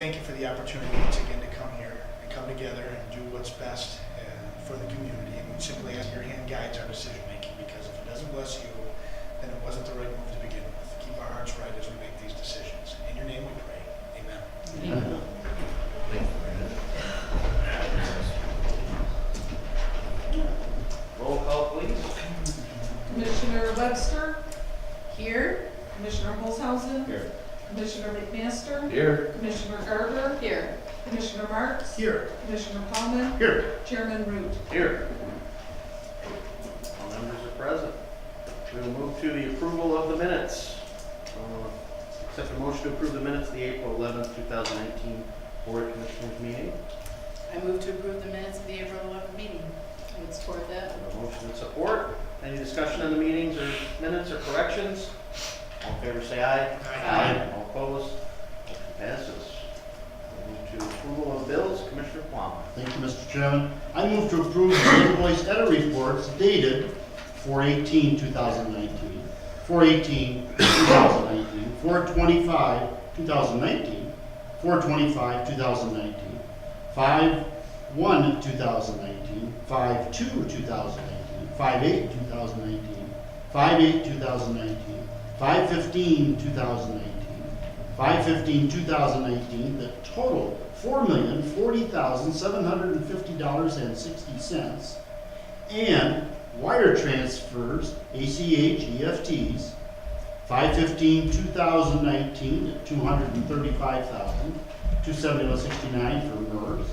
Thank you for the opportunity once again to come here and come together and do what's best for the community. And we simply ask your hand guides our decision making, because if it doesn't bless you, then it wasn't the right move to begin with. Keep our hearts right as we make these decisions. In your name we pray. Amen. Amen. Roll call, please. Commissioner Webster, Here. Commissioner Holzhausen, Here. Commissioner McMaster, Here. Commissioner Garber, Here. Commissioner Marks, Here. Commissioner Plowman, Here. Chairman Root. Here. All members are present. We will move to the approval of the minutes. Accept a motion to approve the minutes of the April 11th, 2019 Board of Commissioners meeting. I move to approve the minutes of the April 11th meeting. I would support that. A motion and support. Any discussion on the meetings or minutes or corrections? All in favor say aye. Aye. All opposed? Motion passes. We'll move to approval of bills. Commissioner Plowman. Thank you, Mr. Chairman. I move to approve the invoice edit reports dated 4/18/2019, 4/18/2019, 4/25/2019, 4/25/2019, 5/1/2019, 5/2/2019, 5/8/2019, 5/8/2019, 5/15/2019, 5/15/2019, the total $4,040,750.60, and wire transfers, ACH, EFTs, 5/15/2019 at $235,271.69 for MERS,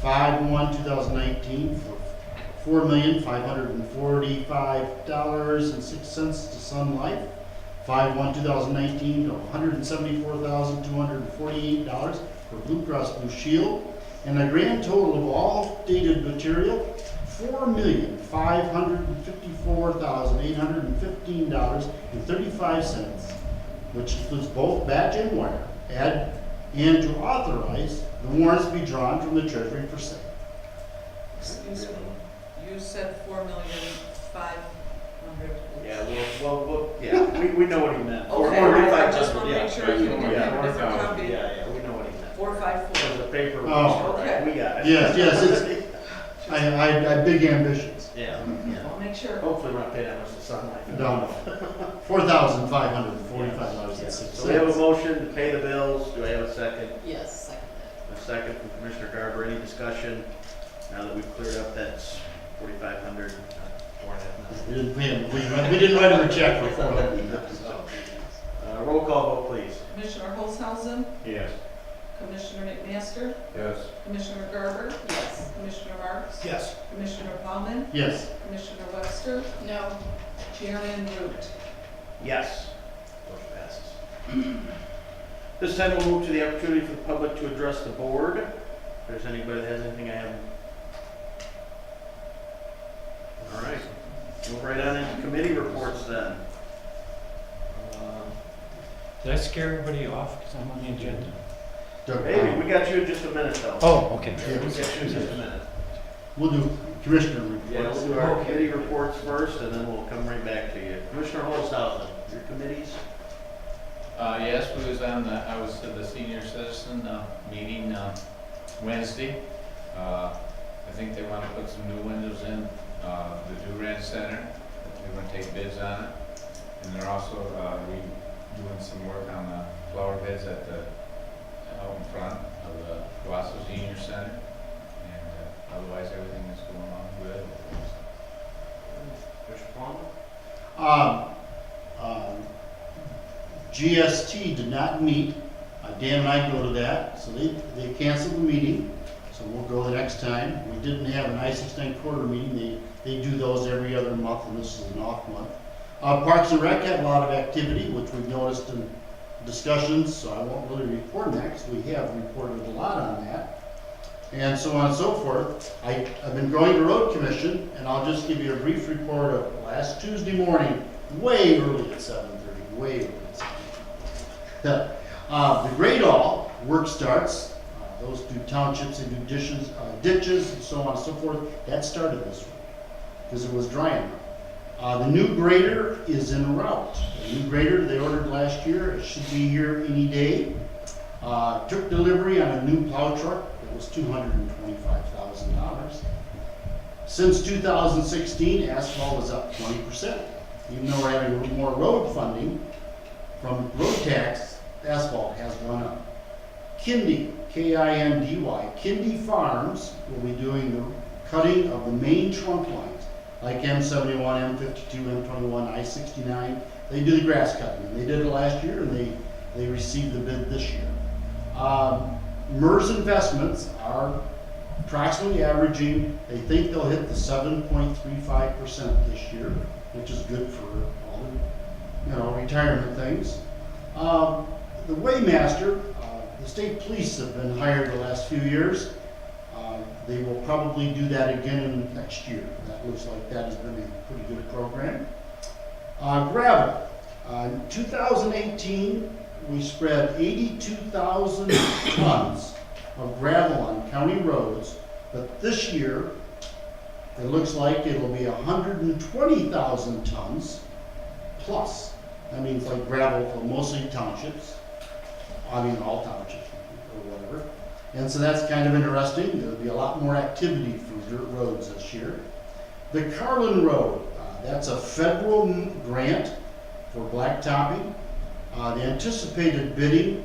5/1/2019 for $4,545.06 to Sun Life, 5/1/2019 to $174,248 for Blue Cross Blue Shield, and a grand total of all dated material, $4,554,815.35, which includes both batch and wire, and to authorize the warrants be drawn from the treasury for sale. Excuse me, you said 4,500,000. Yeah, yeah, we know what he meant. Okay, I just want to make sure you didn't have a different copy. Yeah, we know what he meant. 454. The paper, Oh. Okay. we got it. Yes, I have big ambitions. Yeah, I'll make sure. hopefully we're not paying that much to sunlight. No, $4,545.06. So we have a motion to pay the bills. Do I have a second? Yes, second A second from Commissioner Garber. Any discussion? Now that we've cleared up that's 4,500, We didn't write him a check for $400. roll call vote, please. Commissioner Holzhausen, Yes. Commissioner McMaster, Yes. Commissioner Garber, that. Yes. Commissioner Marks, Yes. Commissioner Plowman, Yes. Commissioner Webster, No. Chairman Root. Yes. Motion passes. This time we'll move to the opportunity for the public to address the board. If there's anybody that has anything I haven't. All right. Move right on into committee reports then. Did I scare everybody off because I'm on the agenda? Maybe, we got you in just a minute though. Oh, okay. Yeah, we'll get you in just a minute. We'll do commissioner Yeah, reports. we'll do our committee reports first and then we'll come right back to you. Commissioner Holzhausen, your committees? Yes, I was at the senior citizen meeting Wednesday. I think they want to put some new windows in the Durant Center. They're going to take bids on it. And they're also doing some work on the flower beds out in front of the Shiawassee Senior Center. And otherwise, everything is going on good. Commissioner Plum? GST did not meet. Dan and I go to that, so they canceled the meeting. So we'll go the next time. We didn't have an I-69 quarter meeting. They do those every other month, and this is an off month. Parks and Rec had a lot of activity, which we've noticed in discussions, so I won't really report on that because we have reported a lot on that. And so on and so forth. I've been going to Road Commission, and I'll just give you a brief report of last Tuesday morning, way early at 7:30, way early at 7:30. The grade all work starts. Those do townships, they do ditches, and so on and so forth. That started this week because it was dry enough. The new grader is en route. The new grader they ordered last year, it should be here any day. Took delivery on a new plow truck that was $225,000. Since 2016, asphalt is up 20%. Even though we're having a little more road funding from road tax, asphalt has gone up. Kindy, K-I-N-D-Y, Kindy Farms will be doing the cutting of the main trunk lines, like M71, M52, M21, I-69. They do the grass cutting, and they did it last year, and they received the bid this year. MERS investments are approximately averaging, they think they'll hit the 7.35% this year, which is good for all the, retirement things. The Waymaster, the state police have been hired the last few years. They will probably do that again next year. That looks like that has been a pretty good program. Gravel. In 2018, we spread 82,000 tons of gravel on county roads, but this year, it looks like it'll be 120,000 tons plus. That means like gravel for mostly townships, all townships or whatever. And so that's kind of interesting. There'll be a lot more activity for dirt roads this year. The Carlin Road, that's a federal grant for blacktopping. The anticipated bidding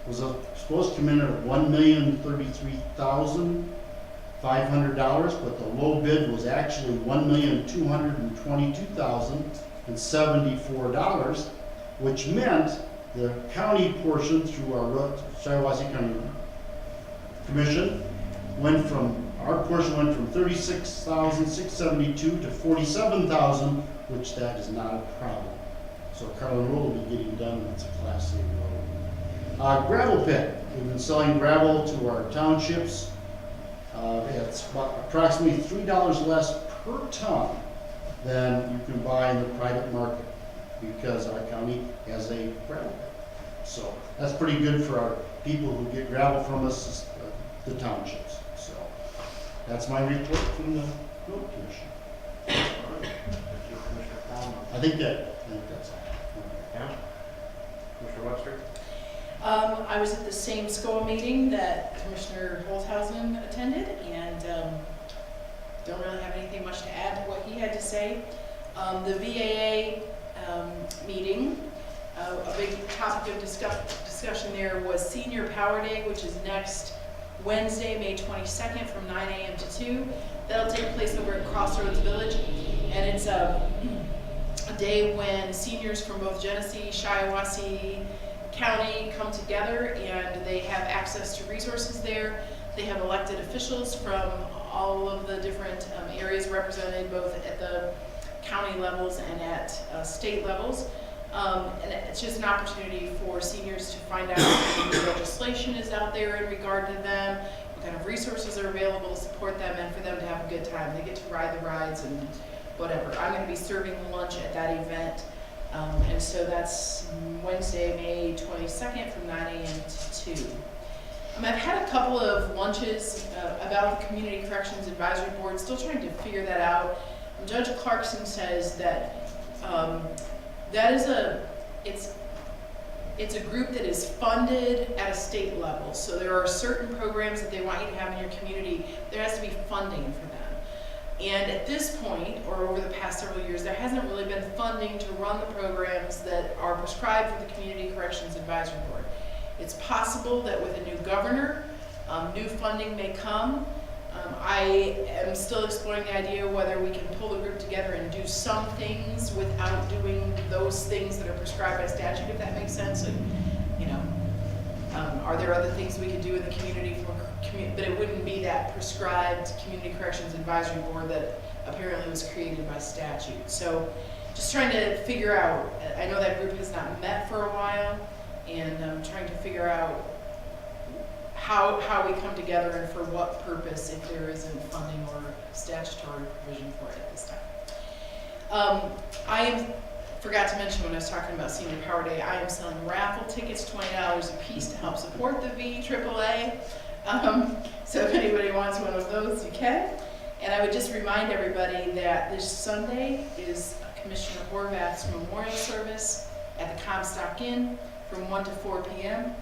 was supposed to come in at $1,033,500, but the low bid was actually $1,222,074, which meant the county portion through our Shiawassee County Commission our portion went from $36,672 to $47,000, which that is not a problem. So Carlin Road will be getting done, and it's a Class A road. Gravel pit, we've been selling gravel to our townships. It's approximately $3 less per ton than you can buy in the private market because our county has a gravel pit. So that's pretty good for our people who get gravel from us, the townships. So that's my report from the road commission. All right. Thank you, Commissioner Coleman. I think that's all. Yeah. Commissioner Webster? I was at the same SCOA meeting that Commissioner Holthausen attended, and don't really have anything much to add to what he had to say. The VAA meeting, a big topic of discussion there was Senior Power Day, which is next Wednesday, May 22nd from 9 a.m. to 2. That'll take place over at Crossroads Village, and it's a day when seniors from both Genesee, Shiawassee County come together, and they have access to resources there. They have elected officials from all of the different areas represented, both at the county levels and at state levels. And it's just an opportunity for seniors to find out what new legislation is out there in regard to them, what kind of resources are available to support them, and for them to have a good time. They get to ride the rides and whatever. I'm going to be serving lunch at that event. And so that's Wednesday, May 22nd from 9 a.m. to 2. I've had a couple of lunches about the Community Corrections Advisory Board, still trying to figure that out. Judge Clarkson says that it's a group that is funded at a state level. So there are certain programs that they want you to have in your community. There has to be funding for them. And at this point, or over the past several years, there hasn't really been funding to run the programs that are prescribed for the Community Corrections Advisory Board. It's possible that with a new governor, new funding may come. I am still exploring the idea whether we can pull the group together and do some things without doing those things that are prescribed by statute, if that makes sense. Like, are there other things we could do in the community but it wouldn't be that prescribed Community Corrections Advisory Board that apparently was created by statute. So just trying to figure out, I know that group has not met for a while, and I'm trying to figure out how we come together and for what purpose, if there isn't funding or statutory provision for it at this time. I forgot to mention when I was talking about Senior Power Day, I am selling raffle tickets, $20 a piece, to help support the VAAA. So if anybody wants one of those, you can. And I would just remind everybody that this Sunday is Commissioner Horvath's memorial service at the Comstock Inn from 1 to 4 p.m.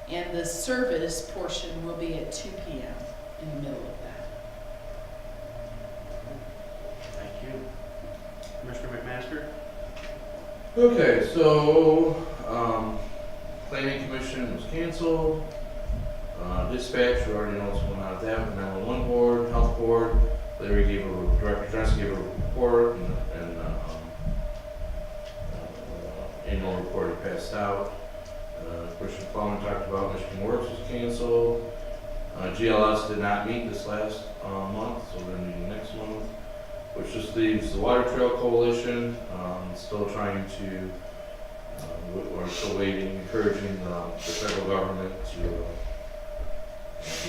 And the service portion will be at 2 p.m. in the middle of that. Thank you. Commissioner McMaster? Okay, so, planning commission was canceled. Dispatch, we already know what's going on with that, 911 board, health board. Larry gave a, Director Johnson gave a report, and annual report he passed out. Commissioner Plowman talked about Michigan Works was canceled. GLS did not meet this last month, so we're meeting next month, which just leaves the Water Trail Coalition, still trying to, we're still waiting, encouraging the federal government to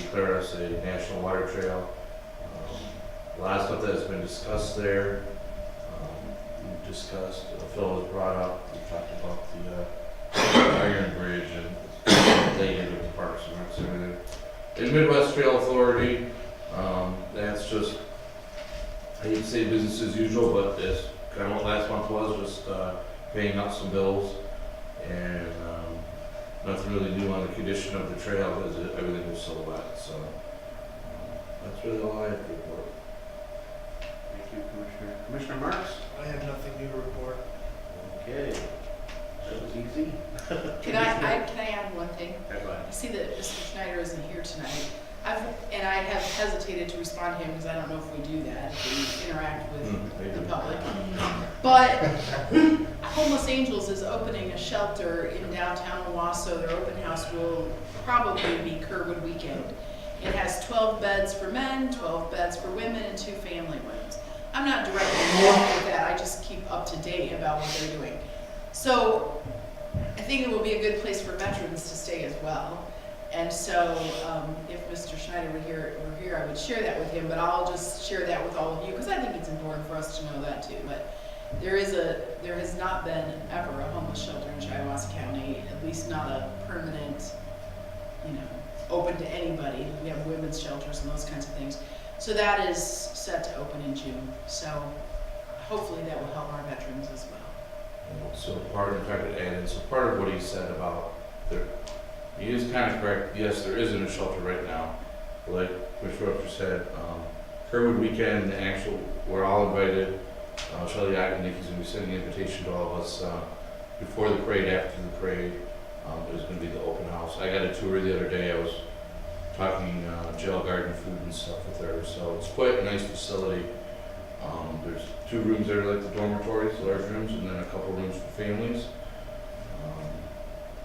declare us a national water trail. A lot of stuff that has been discussed there, we've discussed, Phil has brought up, we talked about the Iron Bridge and related with the Parks and Recs and everything. In Midwest Trail Authority, that's just, I hate to say business as usual, but it's kind of what last month was, just paying out some bills, and nothing really new on the condition of the trail because everything was so wet. So that's really all I have to report. Thank you, Commissioner. Commissioner Marks? I have nothing new to report. Okay, that was easy. Can I add one thing? Yeah, go ahead. I see that Mr. Schneider isn't here tonight. I have hesitated to respond to him because I don't know if we do that, if we interact with the public. But Homeless Angels is opening a shelter in downtown Owasso. Their open house will probably be Kerwood weekend. It has 12 beds for men, 12 beds for women, and 2 family rooms. I'm not directly involved with that, I just keep up to date about what they're doing. So I think it will be a good place for veterans to stay as well. And so if Mr. Schneider were here, I would share that with him, but I'll just share that with all of you because I think it's important for us to know that too. But there has not been ever a homeless shelter in Shiawassee County, at least not a permanent, open to anybody. We have women's shelters and those kinds of things. So that is set to open in June. So hopefully that will help our veterans as well. So part of what he said about he is kind of correct. Yes, there isn't a shelter right now. Like Commissioner Rupter said, Kerwood weekend, we're all invited. Shelley Agnew is going to be sending an invitation to all of us before the parade, after the parade. There's going to be the open house. I got a tour the other day. I was talking jail garden food and stuff with her. So it's quite a nice facility. There's 2 rooms there like the dormitories, large rooms, and then a couple rooms for families.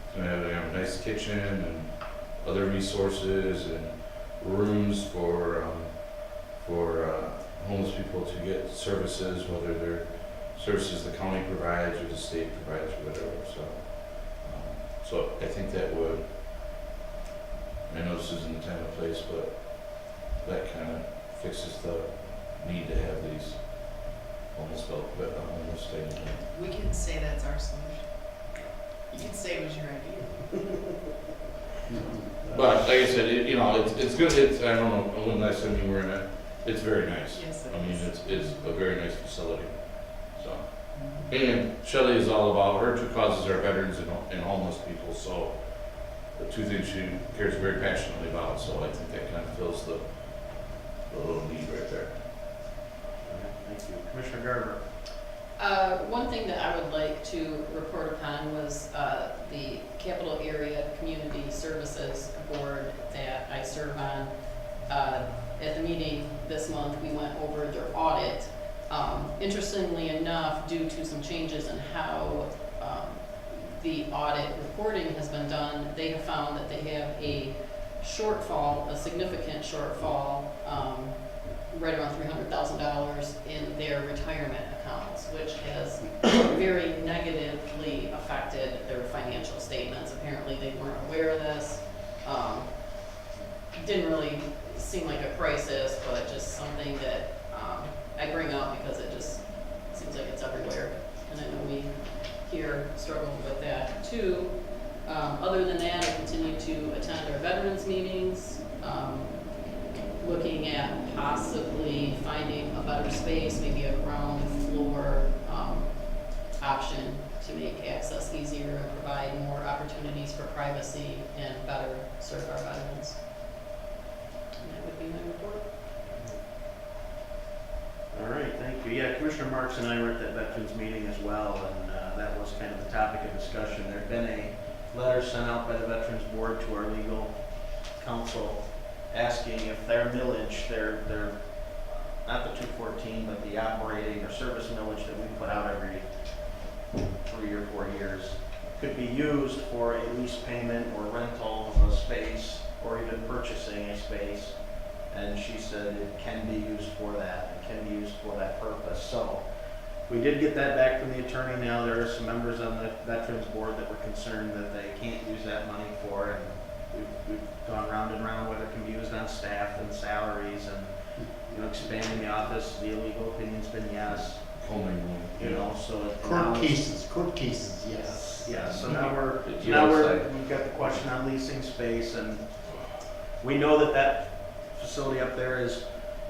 It's going to have a nice kitchen and other resources and rooms for homeless people to get services, whether they're services the county provides or the state provides or whatever. So I think that would, I know this isn't the time or place, but that kind of fixes the need to have these homeless things. We can say that's our solution. You can say it was your idea. But like I said, it's good. I don't know when last time you were in it. It's very nice. Yes, it I mean, is. it's a very nice facility. So, and Shelley is all about, her 2 causes are veterans and homeless people. So the 2 things she cares very passionately about. So I think that kind of fills the little need right there. Thank you. Commissioner Garber? One thing that I would like to report upon was the Capital Area Community Services Board that I serve on. At the meeting this month, we went over their audit. Interestingly enough, due to some changes in how the audit reporting has been done, they have found that they have a shortfall, a significant shortfall, right around $300,000 in their retirement accounts, which has very negatively affected their financial statements. Apparently they weren't aware of this. Didn't really seem like a crisis, but just something that I bring up because it just seems like it's everywhere. And I know we here struggle with that too. Other than that, I continue to attend our veterans meetings, looking at possibly finding a better space, maybe a ground floor option to make access easier and provide more opportunities for privacy and better serve our veterans. And that would be my report. All right, thank you. Yeah, Commissioner Marks and I were at that veterans meeting as well, and that was kind of the topic of discussion. There'd been a letter sent out by the Veterans Board to our legal counsel asking if their millage, their not the 214, but the operating or service millage that we put out every 3 or 4 years could be used for a lease payment or rental of a space or even purchasing a space. And she said it can be used for that. It can be used for that purpose. So we did get that back from the attorney. Now there are some members on the Veterans Board that were concerned that they can't use that money for it. And we've gone round and round whether it can be used on staff and salaries and, you know, expanding the office. The illegal opinion's been yes. You know, so Court cases, yes. Yeah, so now It's we've got the question on leasing space, and we know that facility up there is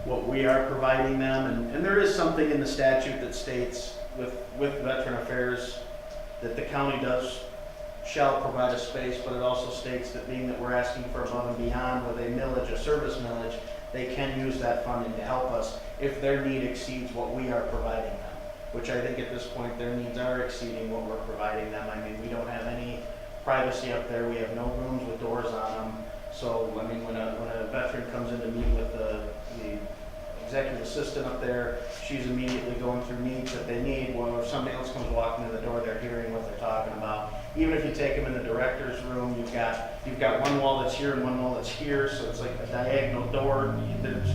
what we are providing them, and there is something in the statute that states with Veteran Affairs that the county shall provide a space, but it also states that being that we're asking for above and beyond with a millage, a service millage, they can use that funding to help us if their need exceeds what we are providing them, which I think at this point their needs are exceeding what we're providing them. I mean, we don't have any privacy up there. We have no rooms with doors on them. So, I mean, when a veteran comes in to meet with the executive assistant up there, she's immediately going through needs that they need. Well, if somebody else comes walking in the door, they're hearing what they're talking about. Even if you take them in the director's room, you've got one wall that's here and one wall that's here, so it's like a diagonal door. There's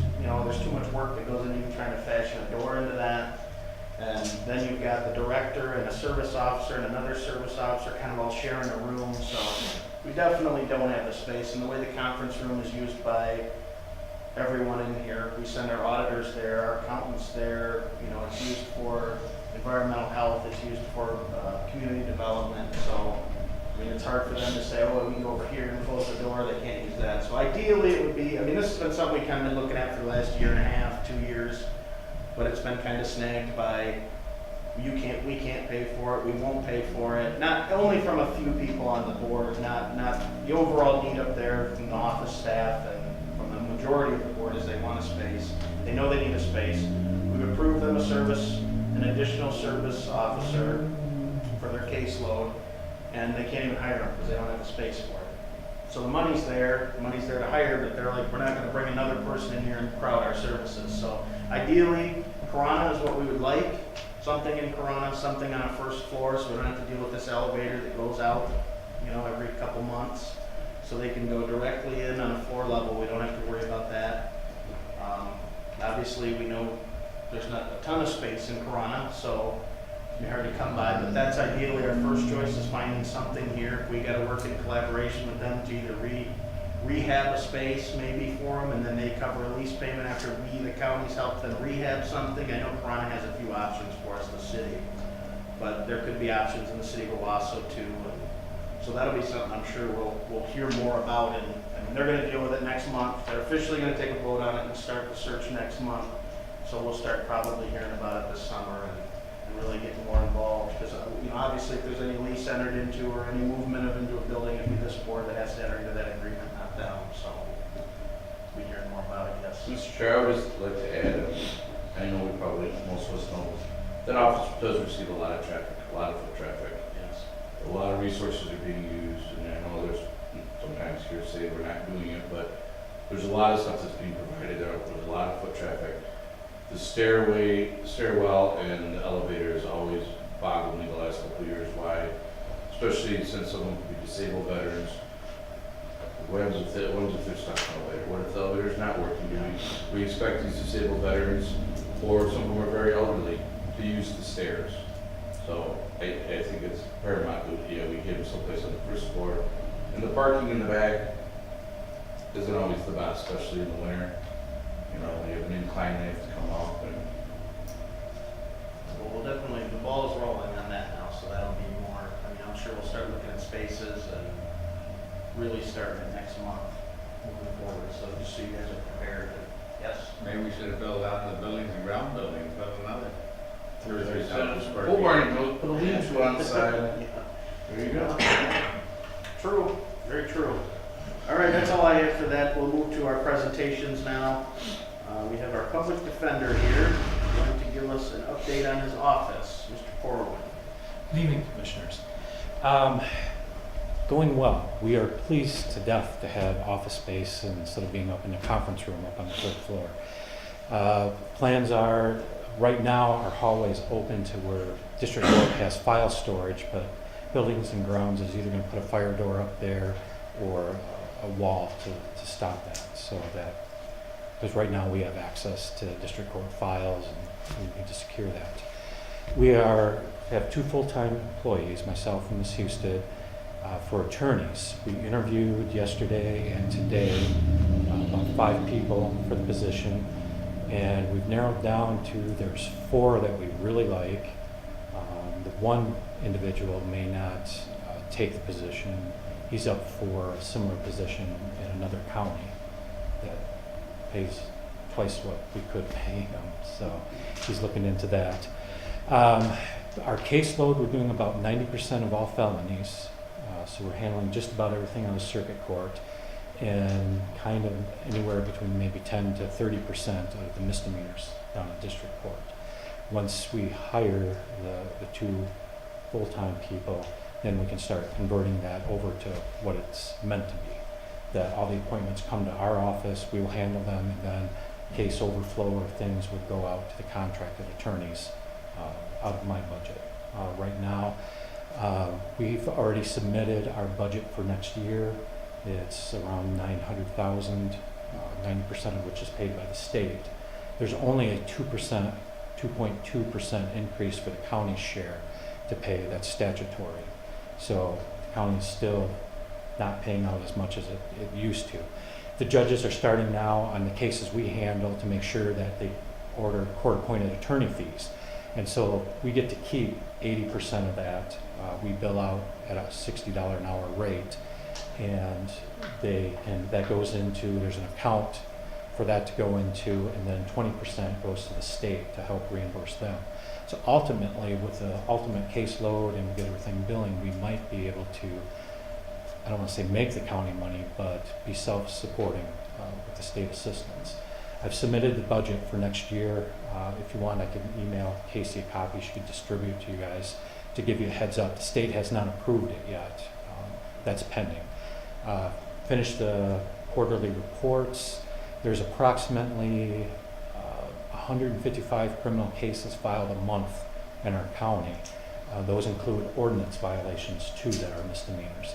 too much work that goes in even trying to fashion a door into that. And then you've got the director and a service officer and another service officer kind of all sharing a room. So we definitely don't have the space. And the way the conference room is used by everyone in here, we send our auditors there, our accountants there. You know, it's used for environmental health. It's used for community development. So, I mean, it's hard for them to say, oh, we can go over here and close the door. They can't use that. So ideally it would be, I mean, this has been something we kind of been looking at for the last year and a half, 2 years. But it's been kind of snagged by, we can't pay for it, we won't pay for it. Not only from a few people on the board, not the overall need up there from the office staff and from the majority of the board is they want a space. They know they need a space. We've approved them an additional service officer for their caseload, and they can't even hire them because they don't have the space for it. So the money's there to hire, but they're like, we're not gonna bring another person in here and crowd our services. So ideally, Corona is what we would like. Something in Corona, something on a first floor, so we don't have to deal with this elevator that goes out, every couple months. So they can go directly in on a floor level. We don't have to worry about that. Obviously, we know there's not a ton of space in Corona, so it'd be hard to come by, but that's ideally our first choice is finding something here. We gotta work in collaboration with them to either rehab a space maybe for them, and then they cover a lease payment after the county's helped them rehab something. I know Corona has a few options for us, the city, but there could be options in the city of Shiawassee too. So that'll be something I'm sure we'll hear more about, and they're gonna deal with it next month. They're officially gonna take a vote on it and start the search next month. So we'll start probably hearing about it this summer and really get more involved. Because obviously if there's any lease entered into or any movement into a building, it'd be this board that has to enter into that agreement, not them. So we'll be hearing more about it, yes. Mr. Chair, I would just like to add, I know most of us know, that office does receive a lot of traffic, a lot of foot traffic. Yes. A lot of resources are being used, and I know there's sometimes hearsay we're not doing it, but there's a lot of stuff that's being provided there. There's a lot of foot traffic. The stairwell, and the elevator has always boggled me the last couple of years. Why? Especially since some of them could be disabled veterans. What happens if they're stuck in the elevator? What if the elevator's not working? Do we expect these disabled veterans, or some of them are very elderly, to use the stairs? So I think it's paramount that we give them someplace on the first floor. And the parking in the back isn't always the best, especially in the winter. They have an incline, they have to come up. Well, we'll definitely, the ball is rolling on that now, so that'll be more, I'm sure we'll start looking at spaces and really starting it next month moving forward. So just so you guys are prepared. Yes? Maybe we should have built out the buildings and ground buildings, but another. Full barn, put a lean-to on the side. Yeah. There you go. True, very true. All right, that's all I have for that. We'll move to our presentations now. We have our public defender here, going to give us an update on his office. Mr. Corwin. Good evening, Commissioners. Going well. We are pleased to death to have office space instead of being up in the conference room up on the third floor. Plans are, right now, our hallway is open to where District Court has file storage, but Buildings and Grounds is either going to put a fire door up there or a wall to stop that, so that, because right now we have access to District Court files and we need to secure that. We have 2 full-time employees, myself and Ms. Houston, for attorneys. We interviewed yesterday and today about 5 people for the position, and we've narrowed down to there's 4 that we really like. The one individual may not take the position. He's up for a similar position in another county that pays twice what we could pay him, so he's looking into that. Our caseload, we're doing about 90% of all felonies, so we're handling just about everything on the circuit court, and kind of anywhere between maybe 10 to 30% of the misdemeanors down at district court. Once we hire the 2 full-time people, then we can start converting that over to what it's meant to be. That all the appointments come to our office, we will handle them, and then case overflow or things would go out to the contracted attorneys out of my budget. Right now, we've already submitted our budget for next year. It's around $900,000, 90% of which is paid by the state. There's only a 2.2% increase for the county's share to pay. That's statutory. So the county is still not paying out as much as it used to. The judges are starting now on the cases we handle to make sure that they order court-appointed attorney fees. And so we get to keep 80% of that. We bill out at a $60 an hour rate, and that goes into, there's an account for that to go into, and then 20% goes to the state to help reimburse them. So ultimately, with the ultimate caseload and we get everything billing, we might be able to, I don't want to say make the county money, but be self-supporting with the state assistance. I've submitted the budget for next year. If you want, I can email Casey a copy she could distribute to you guys to give you a heads up. The state has not approved it yet. That's pending. Finished the quarterly reports. There's approximately 155 criminal cases filed a month in our county. Those include ordinance violations too that are misdemeanors.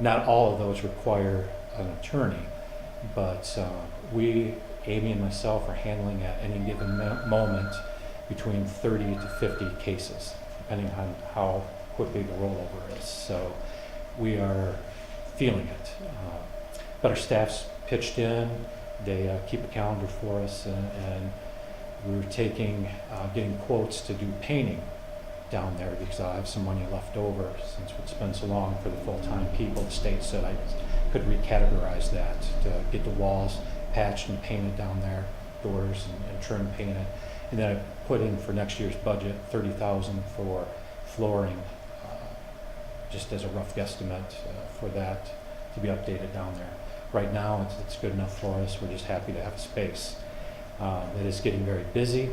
Not all of those require an attorney, but Amy and myself are handling at any given moment between 30 to 50 cases, depending on how quickly the rollover is. So we are feeling it. But our staff's pitched in. They keep a calendar for us, and we were getting quotes to do painting down there because I have some money left over since it's been so long for the full-time people. The state said I could recategorize that to get the walls patched and painted down there, doors and trim painted. And then I put in for next year's budget $30,000 for flooring, just as a rough guesstimate for that to be updated down there. Right now, it's good enough for us. We're just happy to have a space. It is getting very busy.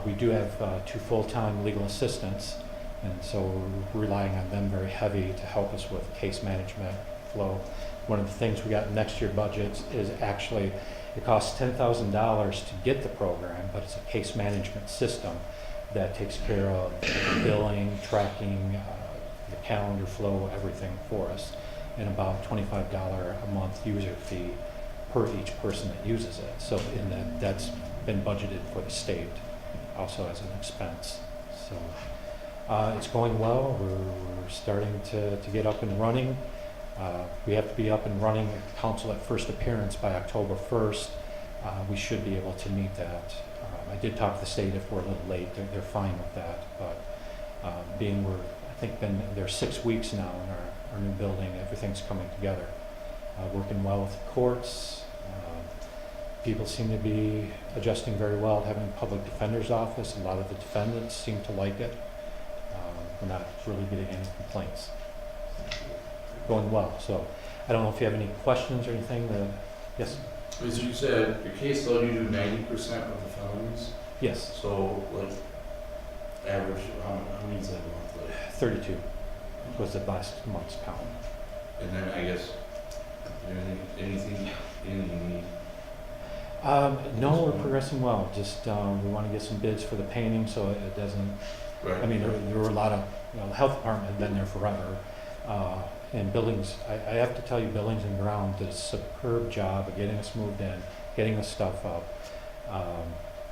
We do have 2 full-time legal assistants, and so we're relying on them very heavy to help us with case management flow. One of the things we got in next year's budget is actually, it costs $10,000 to get the program, but it's a case management system that takes care of billing, tracking, the calendar flow, everything for us, and about $25 a month user fee per each person that uses it. So that's been budgeted for the state also as an expense. So it's going well. We're starting to get up and running. We have to be up and running at council at first appearance by October 1st. We should be able to meet that. I did talk to the state if we're a little late. They're fine with that. But been there 6 weeks now in our new building. Everything's coming together. Working well with the courts. People seem to be adjusting very well to having a public defender's office. A lot of the defendants seem to like it. We're not really getting any complaints. Going well. So I don't know if you have any questions or anything. Yes? As you said, your caseload, you do 90% of the felonies, Yes. so like, average, how many is that monthly? 32 was the last month's count. And then I guess, anything you need? No, we're progressing well. Just we want to get some bids for the painting so it doesn't. Right. I mean, there were a lot of, the health department had been there forever. And buildings, I have to tell you, buildings and ground did a superb job of getting us moved in, getting the stuff up.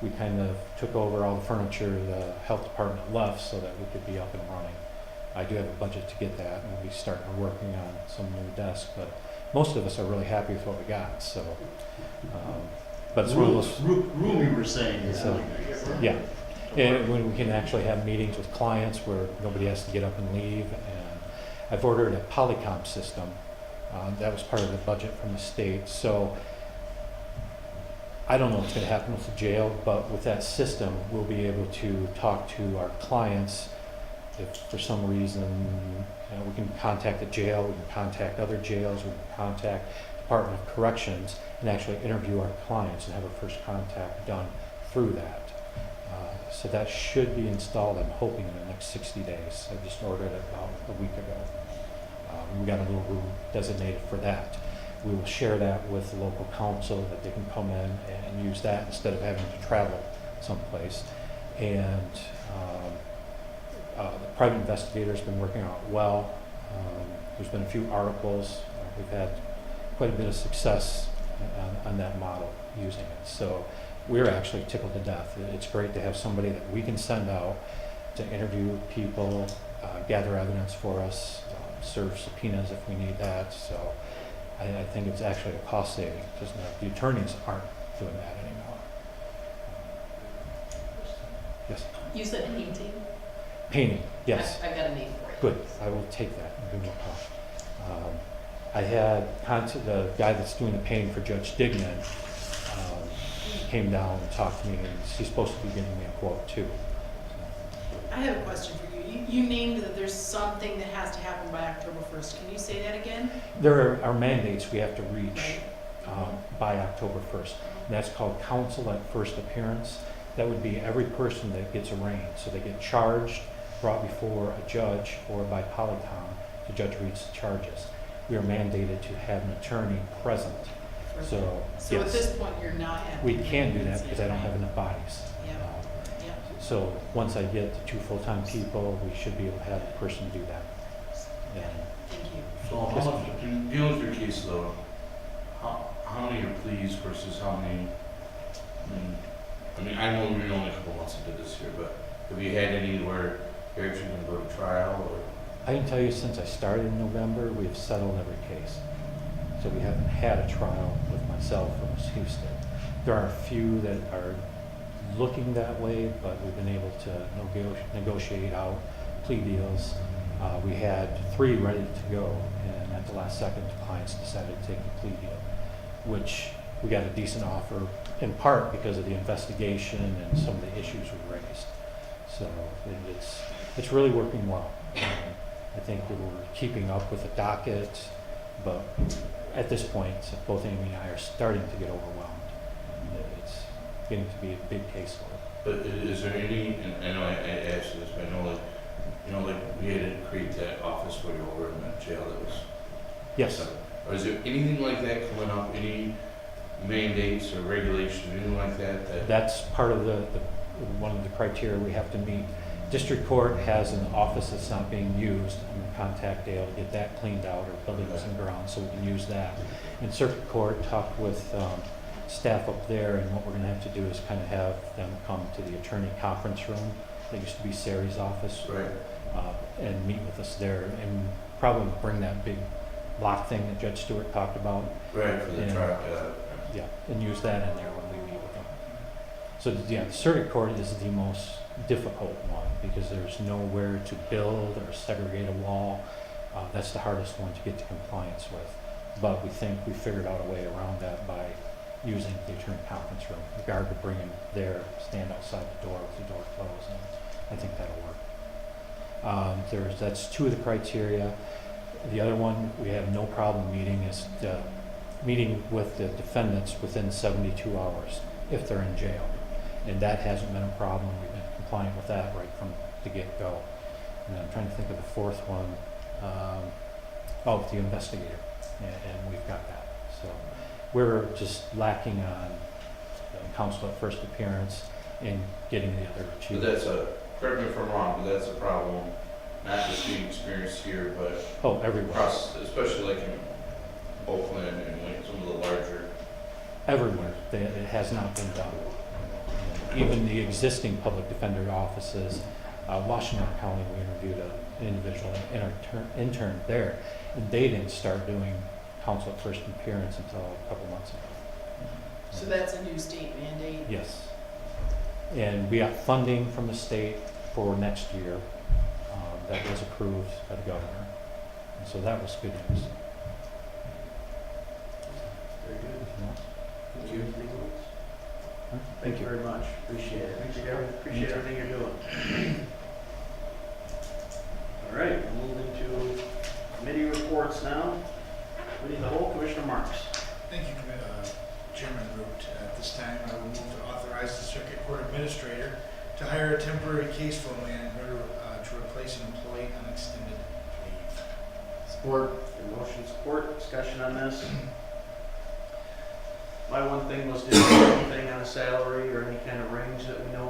We kind of took over all the furniture the health department left so that we could be up and running. I do have a budget to get that, and we'll be starting working on some new desks, but most of us are really happy with what we got, so. But it's one of those. Room you were saying. So, yeah. And when we can actually have meetings with clients where nobody has to get up and leave. And I've ordered a Polycom system. That was part of the budget from the state. So I don't know what's going to happen with the jail, but with that system, we'll be able to talk to our clients. If for some reason we can contact the jail, we can contact other jails, we can contact Department of Corrections, and actually interview our clients and have a first contact done through that. So that should be installed, I'm hoping, in the next 60 days. I just ordered it about a week ago. We got a little room designated for that. We will share that with the local council that they can come in and use that instead of having to travel someplace. And the private investigator's been working out well. There's been a few articles. We've had quite a bit of success on that model using it. So we're actually tickled to death. It's great to have somebody that we can send out to interview people, gather evidence for us, serve subpoenas if we need that. So I think it's actually a cost saving because the attorneys aren't doing that anymore. Yes? You said painting? Painting, yes. I got a name for it. Good, I will take that and give him a call. I had the guy that's doing the painting for Judge Dignan came down and talked to me, and he's supposed to be giving me a quote too. I have a question for you. You named that there's something that has to happen by October 1st. Can you say that again? There are mandates we have to reach Right. by October 1st. And that's called counsel at first appearance. That would be every person that gets arraigned. So they get charged, brought before a judge or by Polycom. The judge reads the charges. We are mandated to have an attorney present. So So at yes, this point, you're not having. we can't do that because I don't have enough bodies. Yeah, yeah. So once I get the 2 full-time people, we should be able to have a person do that. And Thank you. So how much, dealing with your caseload, how many are pleas versus how many, I mean, I know we're only a couple months into this year, but have you had any where you're actually gonna go to trial or? I can tell you since I started in November, we've settled every case. So we haven't had a trial with myself or Ms. Houston. There are a few that are looking that way, but we've been able to negotiate out plea deals. We had 3 ready to go, and at the last second, the clients decided to take the plea deal, which we got a decent offer, in part because of the investigation and some of the issues we raised. So it's really working well. I think that we're keeping up with the docket, but at this point, both Amy and I are starting to get overwhelmed. It's getting to be a big caseload. But is there any, and I know I asked you this, but I know like we had to create that office for you over in that jail that was. Yes. Or is there anything like that coming up, any mandates or regulations, anything like that? That's part of one of the criteria we have to meet. District Court has an office that's not being used. I'm going to contact Dale to get that cleaned out, or buildings and grounds, so we can use that. In Circuit Court, talked with staff up there, and what we're going to have to do is kind of have them come to the attorney conference room. That used to be Sari's office. Right. And meet with us there, and probably bring that big block thing that Judge Stewart talked about. Right, for the Yeah. trial, Yeah, and use that in there when we meet with them. So, yeah, the circuit court is the most difficult one because there's nowhere to build or segregate a wall. That's the hardest one to get to compliance with. But we think we figured out a way around that by using the attorney conference room. The guard would bring him there, stand outside the door with the door closed, and I think that'll work. That's two of the criteria. The other one we have no problem meeting is meeting with the defendants within 72 hours if they're in jail. And that hasn't been a problem. We've been compliant with that right from the get-go. And I'm trying to think of the fourth one. The investigator. And we've got that. So we're just lacking on counsel at first appearance and getting the other two. But that's correct me if I'm wrong, but that's a problem, not just being experienced here, but Everywhere. across, especially like in Oakland and like some of the larger. Everywhere. It has not been done. Even the existing public defender offices, Washington County, we interviewed an individual, intern there, and they didn't start doing counsel at first appearance until a couple months ago. So that's a new state mandate. Yes. And we got funding from the state for next year that was approved by the governor. And so that was good news. Very good. Anything else? Thank you. Anything else? Huh? Thank you very much. Appreciate it. Appreciate everything you're doing. All right, we'll move into committee reports now. Committee of the whole, Commissioner Marks. Thank you, Chairman Root. At this time, I will move to authorize the Circuit Court Administrator to hire a temporary caseflow manager to replace an employee on extended leave. Support. Your motion support, discussion on this. My one thing was, did you have anything on a salary or any kind of range that we know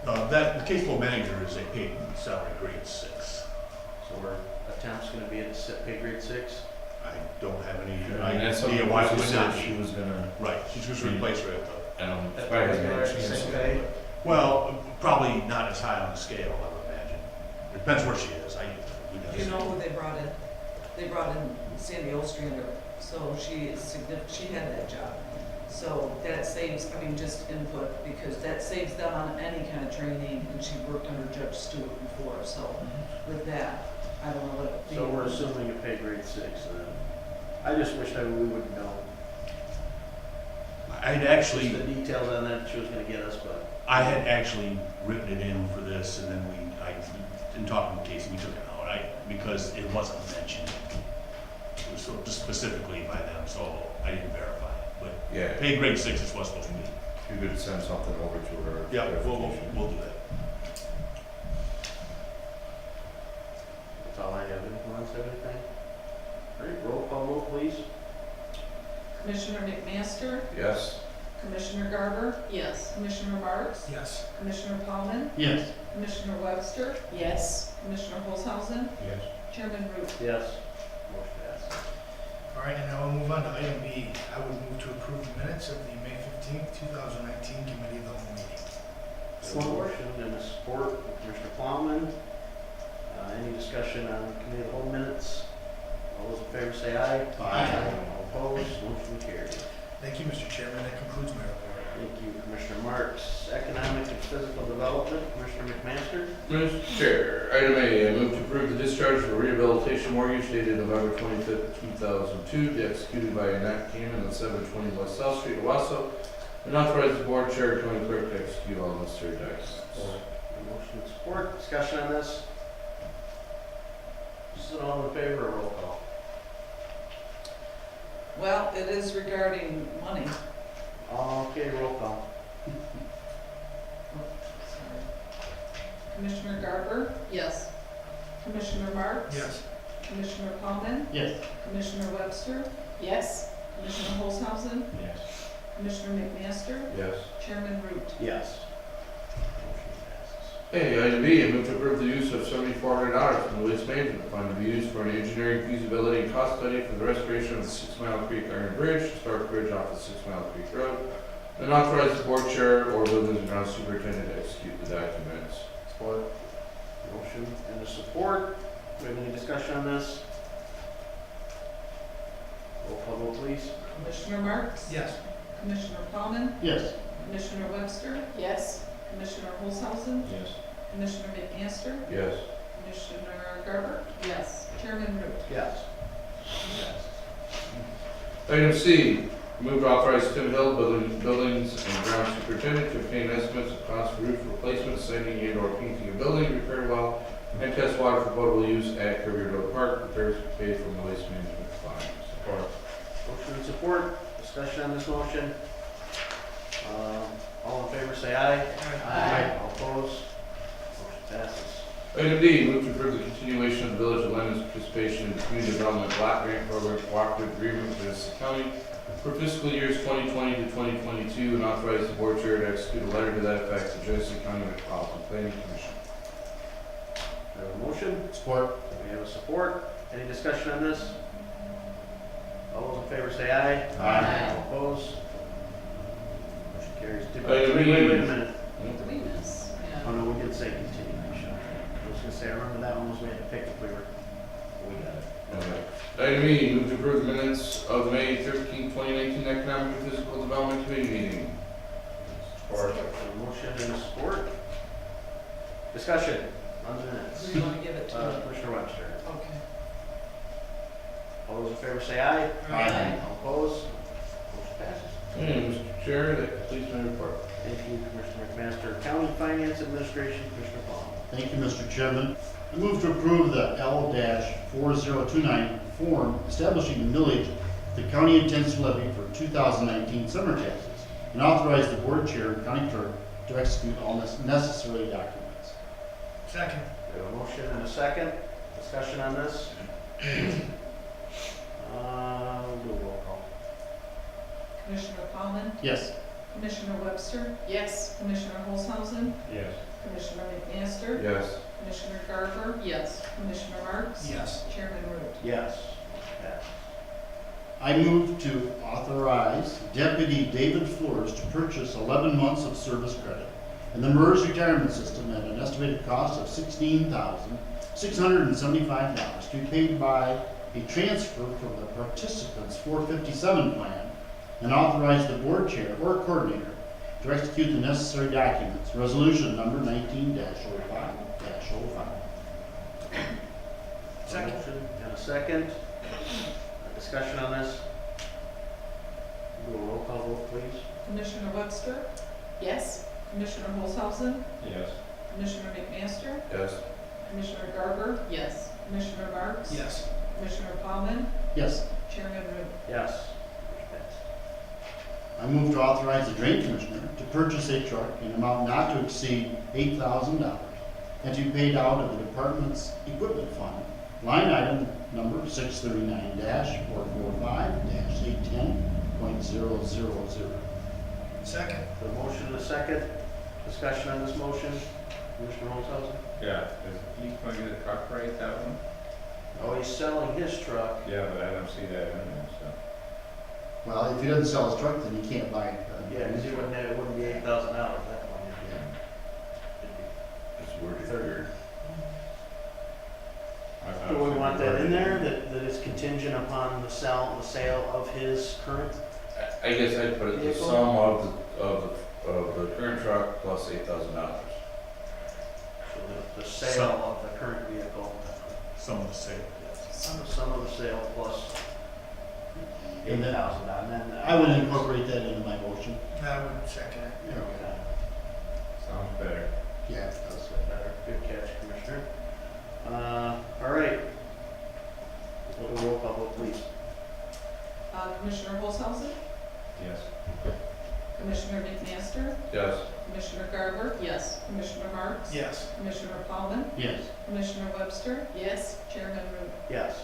of? The caseflow manager is a paid salary grade 6. So our attempt's gonna be at pay grade 6? I don't have any I mean, that's idea something why she it would said not she be. was gonna, Right, she's just replaced her at the, At probably the has same mentioned pay? it. well, probably not as high on the scale, I would imagine. It depends where she is. You know who they brought in? They brought in Sandy Ostrander, so she is she had that job. So that saves, just input, because that saves them on any kind of training, and she worked under Judge Stewart before, so with that, I don't know what it would be. So we're assuming a pay grade 6 then. I just wish that we would know. I'd actually, Just the details on that she was gonna get us, but. I had actually written it in for this, and then in talking with Casey, we took it out, because it wasn't mentioned. It was sort of just specifically by them, so I didn't verify it. But yeah, pay grade 6 is what's supposed to be. you could send something over to her. Yeah, we'll clarification. do that. That's all I have. Anyone else have anything? All right, roll call vote, please. Commissioner McMaster, Yes. Commissioner Garber, Yes. Commissioner Marks, Yes. Commissioner Paulman, Yes. Commissioner Webster, Yes. Commissioner Holzhausen, Yes. Chairman Root. Yes. Motion passes. All right, and now we'll move on to item B. I would move to approve the minutes of the May 15th, 2019 Committee of the Whole meeting. So motion and a support from Commissioner Plowman. Any discussion on committee of the whole minutes? All those in favor say aye. Aye. All opposed, motion carried. Thank you, Mr. Chairman. That concludes my report. Thank you, Commissioner Marks. Economic and Physical Development, Commissioner McMaster. Mr. Chair, item A, I move to approve the discharge of a rehabilitation mortgage dated November 25th, 2002, executed by Annette Kamen on 720 West South Street, Owasso, and authorize the board chair, county clerk, to execute all necessary documents. Motion and support, discussion on this. Just all in favor or roll call? Well, it is regarding money. Okay, roll call. Sorry. Commissioner Garber, Yes. Commissioner Marks. Yes. Commissioner Paulman, Yes. Commissioner Webster, Yes. Commissioner Holzhausen, Yes. Commissioner McMaster, Yes. Chairman Root. Yes. Motion passes. Hey, item B, I move to approve the use of $7,400 from the waste management fund to be used for an engineering feasibility and cost study for the restoration of the 6 Mile Creek Iron Bridge, Stark Bridge off of 6 Mile Creek Road, and authorize the board chair or buildings and grounds superintendent to execute the documents. Support. Motion and a support. Do we have any discussion on this? Roll call vote, please. Commissioner Marks, Yes. Commissioner Paulman, Yes. Commissioner Webster, Yes. Commissioner Holzhausen, Yes. Commissioner McMaster, Yes. Commissioner Garber, Yes. Chairman Root. Yes. Item C, Move to authorize Tim Hill, buildings and ground superintendent, to obtain estimates of cost for roof replacement, siding and or painting a building, repair well, and test water for potable use at Kirby Road Park. Repairs to be paid from the waste management fund. Support. Motion and support, discussion on this motion. All in favor say aye. Aye. All opposed? Motion passes. Item D, move to approve the continuation of the Village of London's participation in the Community Development Block Grant Program Cooperative Agreement with Genesee County for fiscal years 2020 to 2022, and authorize the board chair to execute a letter to that effect to Genesee County Metropolitan Planning Commission. We have a motion, Support. we have a support. Any discussion on this? All those in favor say aye. Aye. All opposed? Motion carries. Item Wait E. a minute. Did we miss? Oh, no, we did say continuation. I was gonna say, I remember that one was we had to pick if we were, we got it. Okay. Item E, move to approve the minutes of the May 13, 2019 Economic and Physical Development Committee meeting. Support. A motion and a support. Discussion on the minutes. Do you want to give it to me? Commissioner Webster. Okay. All those in favor say aye. Aye. All opposed? Motion passes. And Mr. Chair, that completes my report. Thank you, Commissioner McMaster. County Finance Administration, Commissioner Paul. Thank you, Mr. Chairman. I move to approve the L-4029 form establishing the millage the county intends to levy for 2019 summer taxes, and authorize the board chair and county clerk to execute all necessary documents. Second. We have a motion and a second. Discussion on this? We'll do a roll call. Commissioner Coleman, Yes. Commissioner Webster, Yes. Commissioner Holzhausen, Yes. Commissioner McMaster, Yes. Commissioner Garber, Yes. Commissioner Marks, Yes. Chairman Root. Yes. Passed. I move to authorize Deputy David Flores to purchase 11 months of service credit in the MERS retirement system at an estimated cost of $16,675 to be paid by a transfer from the participant's 457 plan, and authorize the board chair or coordinator to execute the necessary documents. Resolution number 19-05-05. Second. A motion and a second. Discussion on this? Do a roll call vote, please. Commissioner Webster, Yes. Commissioner Holzhausen, Yes. Commissioner McMaster, Yes. Commissioner Garber, Yes. Commissioner Marks, Yes. Commissioner Coleman, Yes. Chairman Root. Yes. Passed. I move to authorize the drain commissioner to purchase a truck in an amount not to exceed $8,000 and to be paid out of the department's equipment fund, line item number 639-445-810.000. Second. The motion and a second. Discussion on this motion. Commissioner Holzhausen? Yeah, is he going to get a truck rate, that one? Oh, he's selling his truck. Yeah, but I don't see that in there, so. Well, if he doesn't sell his truck, then he can't buy it. Yeah, because it wouldn't be $8,000 that one. It's worded Third. weird. I thought Do it we was want that in worded there, that it's contingent upon the sale of his current? I guess I'd put it the Vehicle? sum of the current truck plus $8,000. So the sale of the current vehicle, Some of the same. some of the sale plus And then- $8,000, and then. I would incorporate that into my motion. I would second it. Okay. Sounds better. Yeah. That's better. Good catch, Commissioner. All right. We'll do a roll call vote, please. Commissioner Holzhausen, Yes. Commissioner McMaster, Yes. Commissioner Garber, Yes. Commissioner Marks, Yes. Commissioner Coleman, Yes. Commissioner Webster, Yes. Chairman Root. Yes.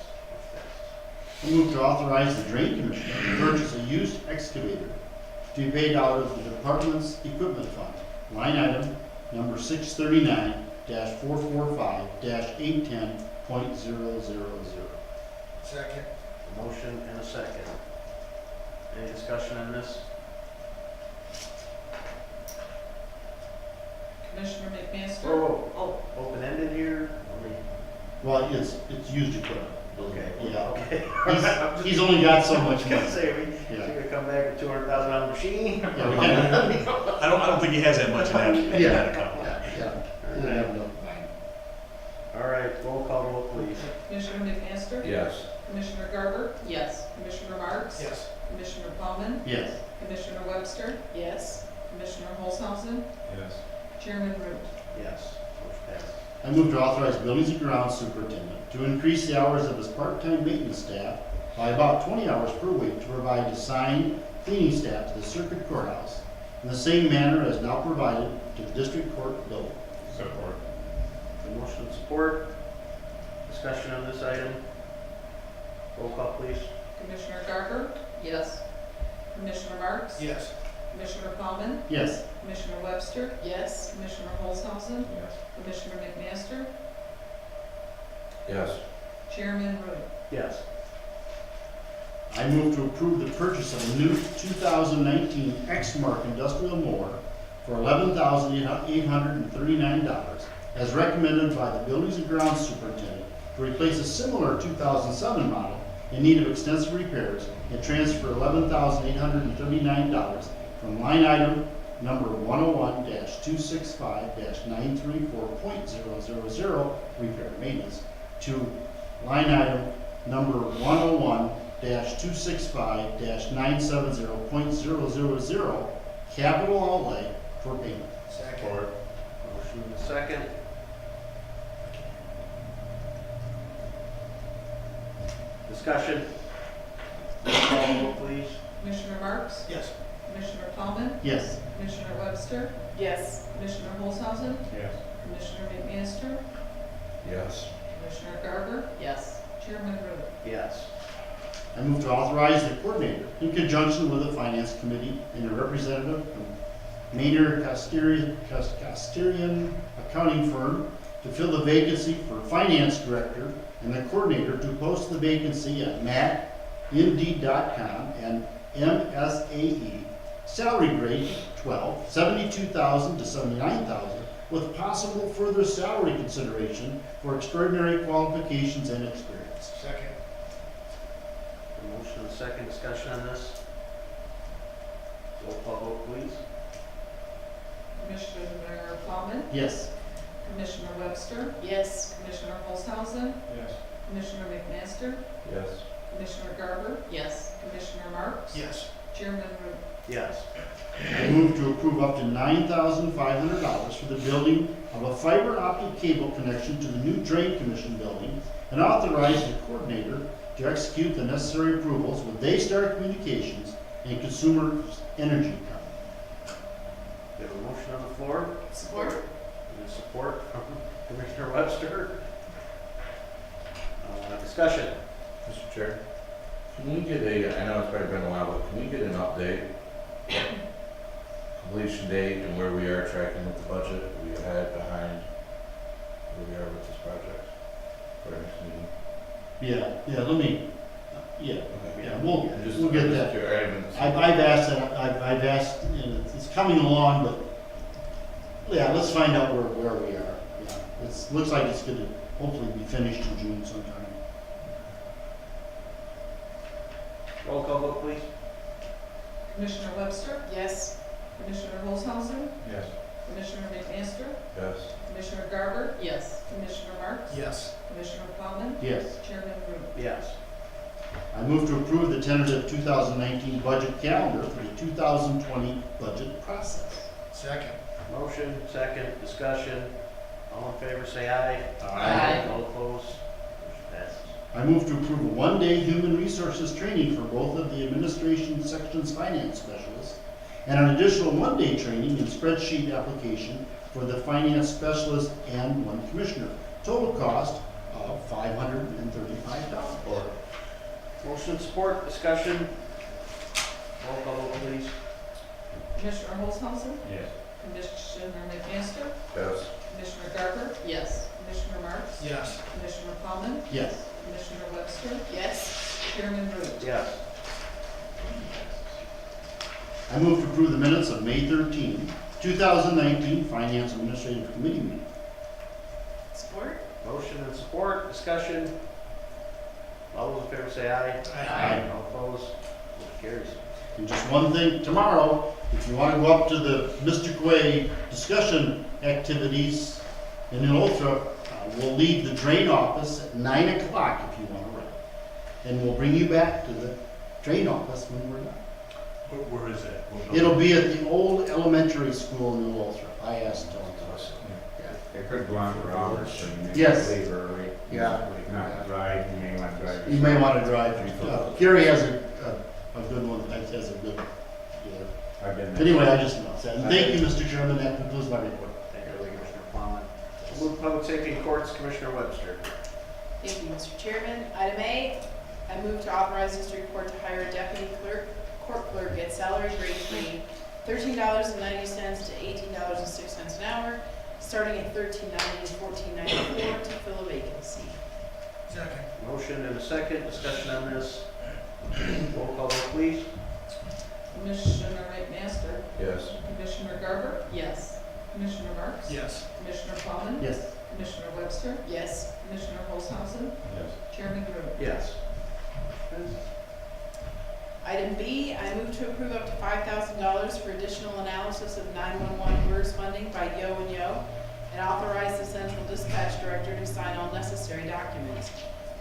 I move to authorize the drain commissioner to purchase a used excavator to be paid out of the department's equipment fund, line item number 639-445-810.000. Second. A motion and a second. Any discussion on this? Commissioner McMaster. Whoa, Oh, open-ended here? Well, it's used equipment. Okay. Yeah. Okay. He's only got so much I was gonna money. say, we Yeah. gonna come back with $200,000 machine? Yeah, we can. I don't think he has that much in that account. Yeah. We have enough. All right, roll call vote, please. Commissioner McMaster, Yes. Commissioner Garber, Yes. Commissioner Marks, Yes. Commissioner Plowman, Yes. Commissioner Webster, Yes. Commissioner Olshausen, Yes. Chairman Root. Yes. Motion passes. I move to authorize buildings and grounds superintendent to increase the hours of his part-time maintenance staff by about 20 hours per week to provide assigned cleaning staff to the circuit courthouse in the same manner as now provided to the district court building. Support. The motion and support. Discussion on this item. Roll call, please. Commissioner Garber, Yes. Commissioner Marks, Yes. Commissioner Plowman, Yes. Commissioner Webster, Yes. Commissioner Olshausen, Yes. Commissioner McMaster, Yes. Chairman Root. Yes. I move to approve the purchase of a new 2019 Exmark industrial mower for $11,839 as recommended by the Buildings and Grounds Superintendent to replace a similar 2007 model in need of extensive repairs and transfer $11,839 from line item number 101-265-934.000 repair and maintenance to line item number 101-265-970.000 capital outlay for payment. Second. Motion and second. Discussion. Roll call vote, please. Commissioner Marks, Yes. Commissioner Plowman, Yes. Commissioner Webster, Yes. Commissioner Olshausen, Yes. Commissioner McMaster, Yes. Commissioner Garber, Yes. Chairman Root. Yes. I move to authorize the coordinator, in conjunction with the finance committee and a representative from Maynard Casterian accounting firm, to fill the vacancy for finance director and the coordinator to post the vacancy at mac.indeed.com and MSAE, salary grade 12, 72,000 to 79,000, with possible further salary consideration for extraordinary qualifications and experience. Second. Motion and second. Discussion on this. Roll call vote, please. Commissioner Plowman, Yes. Commissioner Webster, Yes. Commissioner Olshausen, Yes. Commissioner McMaster, Yes. Commissioner Garber, Yes. Commissioner Marks, Yes. Chairman Root. Yes. I move to approve up to $9,500 for the building of a fiber optic cable connection to the new Drain Commission building and authorize the coordinator to execute the necessary approvals with Daystar Communications and Consumer Energy Company. We have a motion on the floor. Support. And support from Commissioner Webster. Discussion. Mr. Chair, can we get I know it's probably been a while, but can we get an update? Completion date and where we are tracking with the budget, are we ahead, behind, where we are with this project for our next meeting? Let me, Just- we'll get that. I haven't seen- I've asked that, I've asked, it's coming along, but, let's find out where we are. Yeah, looks like it's gonna hopefully be finished in June sometime. Roll call vote, please. Commissioner Webster, Yes. Commissioner Olshausen, Yes. Commissioner McMaster, Yes. Commissioner Garber, Yes. Commissioner Marks, Yes. Commissioner Plowman, Yes. Chairman Root. Yes. I move to approve the tentative 2019 budget calendar for the 2020 budget process. Second. Motion, second, discussion. All in favor, say aye. Aye. All opposed? Motion passes. I move to approve a one-day human resources training for both of the administration section's finance specialists and an additional one-day training in spreadsheet application for the finance specialist and one commissioner. Total cost of $535. Motion support, discussion. Roll call vote, please. Commissioner Olshausen, Yes. Commissioner McMaster, Yes. Commissioner Garber, Yes. Commissioner Marks, Yes. Commissioner Plowman, Yes. Commissioner Webster, Yes. Chairman Root. Yes. I move to approve the minutes of May 13, 2019 Finance Administrative Committee meeting. Support. Motion and support, discussion. All those in favor say aye. Aye. All opposed? Motion carries. And just one thing, tomorrow, if you want to go up to the Mr. Quay discussion activities in Ultra, we'll leave the drain office at 9 o'clock if you want to run. And we'll bring you back to the train office when we're done. Where is that? What It'll building? be at the old elementary school in New Ulster. I asked Tony. It could go on for hours, so you may Yes. leave early. Yeah. Not drive, you may want to drive. You may want to drive. Gary has a good one, has a good, yeah. I've been there. Anyway, I just know that. Thank you, Mr. Chairman, that concludes my report. Thank you, Commissioner Plowman. We'll move to Public Safety and Courts, Commissioner Webster. Thank you, Mr. Chairman. Item A, I move to authorize district court to hire a deputy clerk, court clerk at salary grade 3, $13.90 to $18.06 an hour, starting at $13.90 to $14.94 to fill a vacancy. Second. Motion and a second, discussion on this. Roll call vote, please. Commissioner McMaster, Yes. Commissioner Garber, Yes. Commissioner Marks. Yes. Commissioner Plowman, Yes. Commissioner Webster, Yes. Commissioner Olshausen, Yes. Chairman Gruen. Yes. Item B, I move to approve up to $5,000 for additional analysis of 911 MERS funding by Yo and Yo, and authorize the central dispatch director to sign all necessary documents.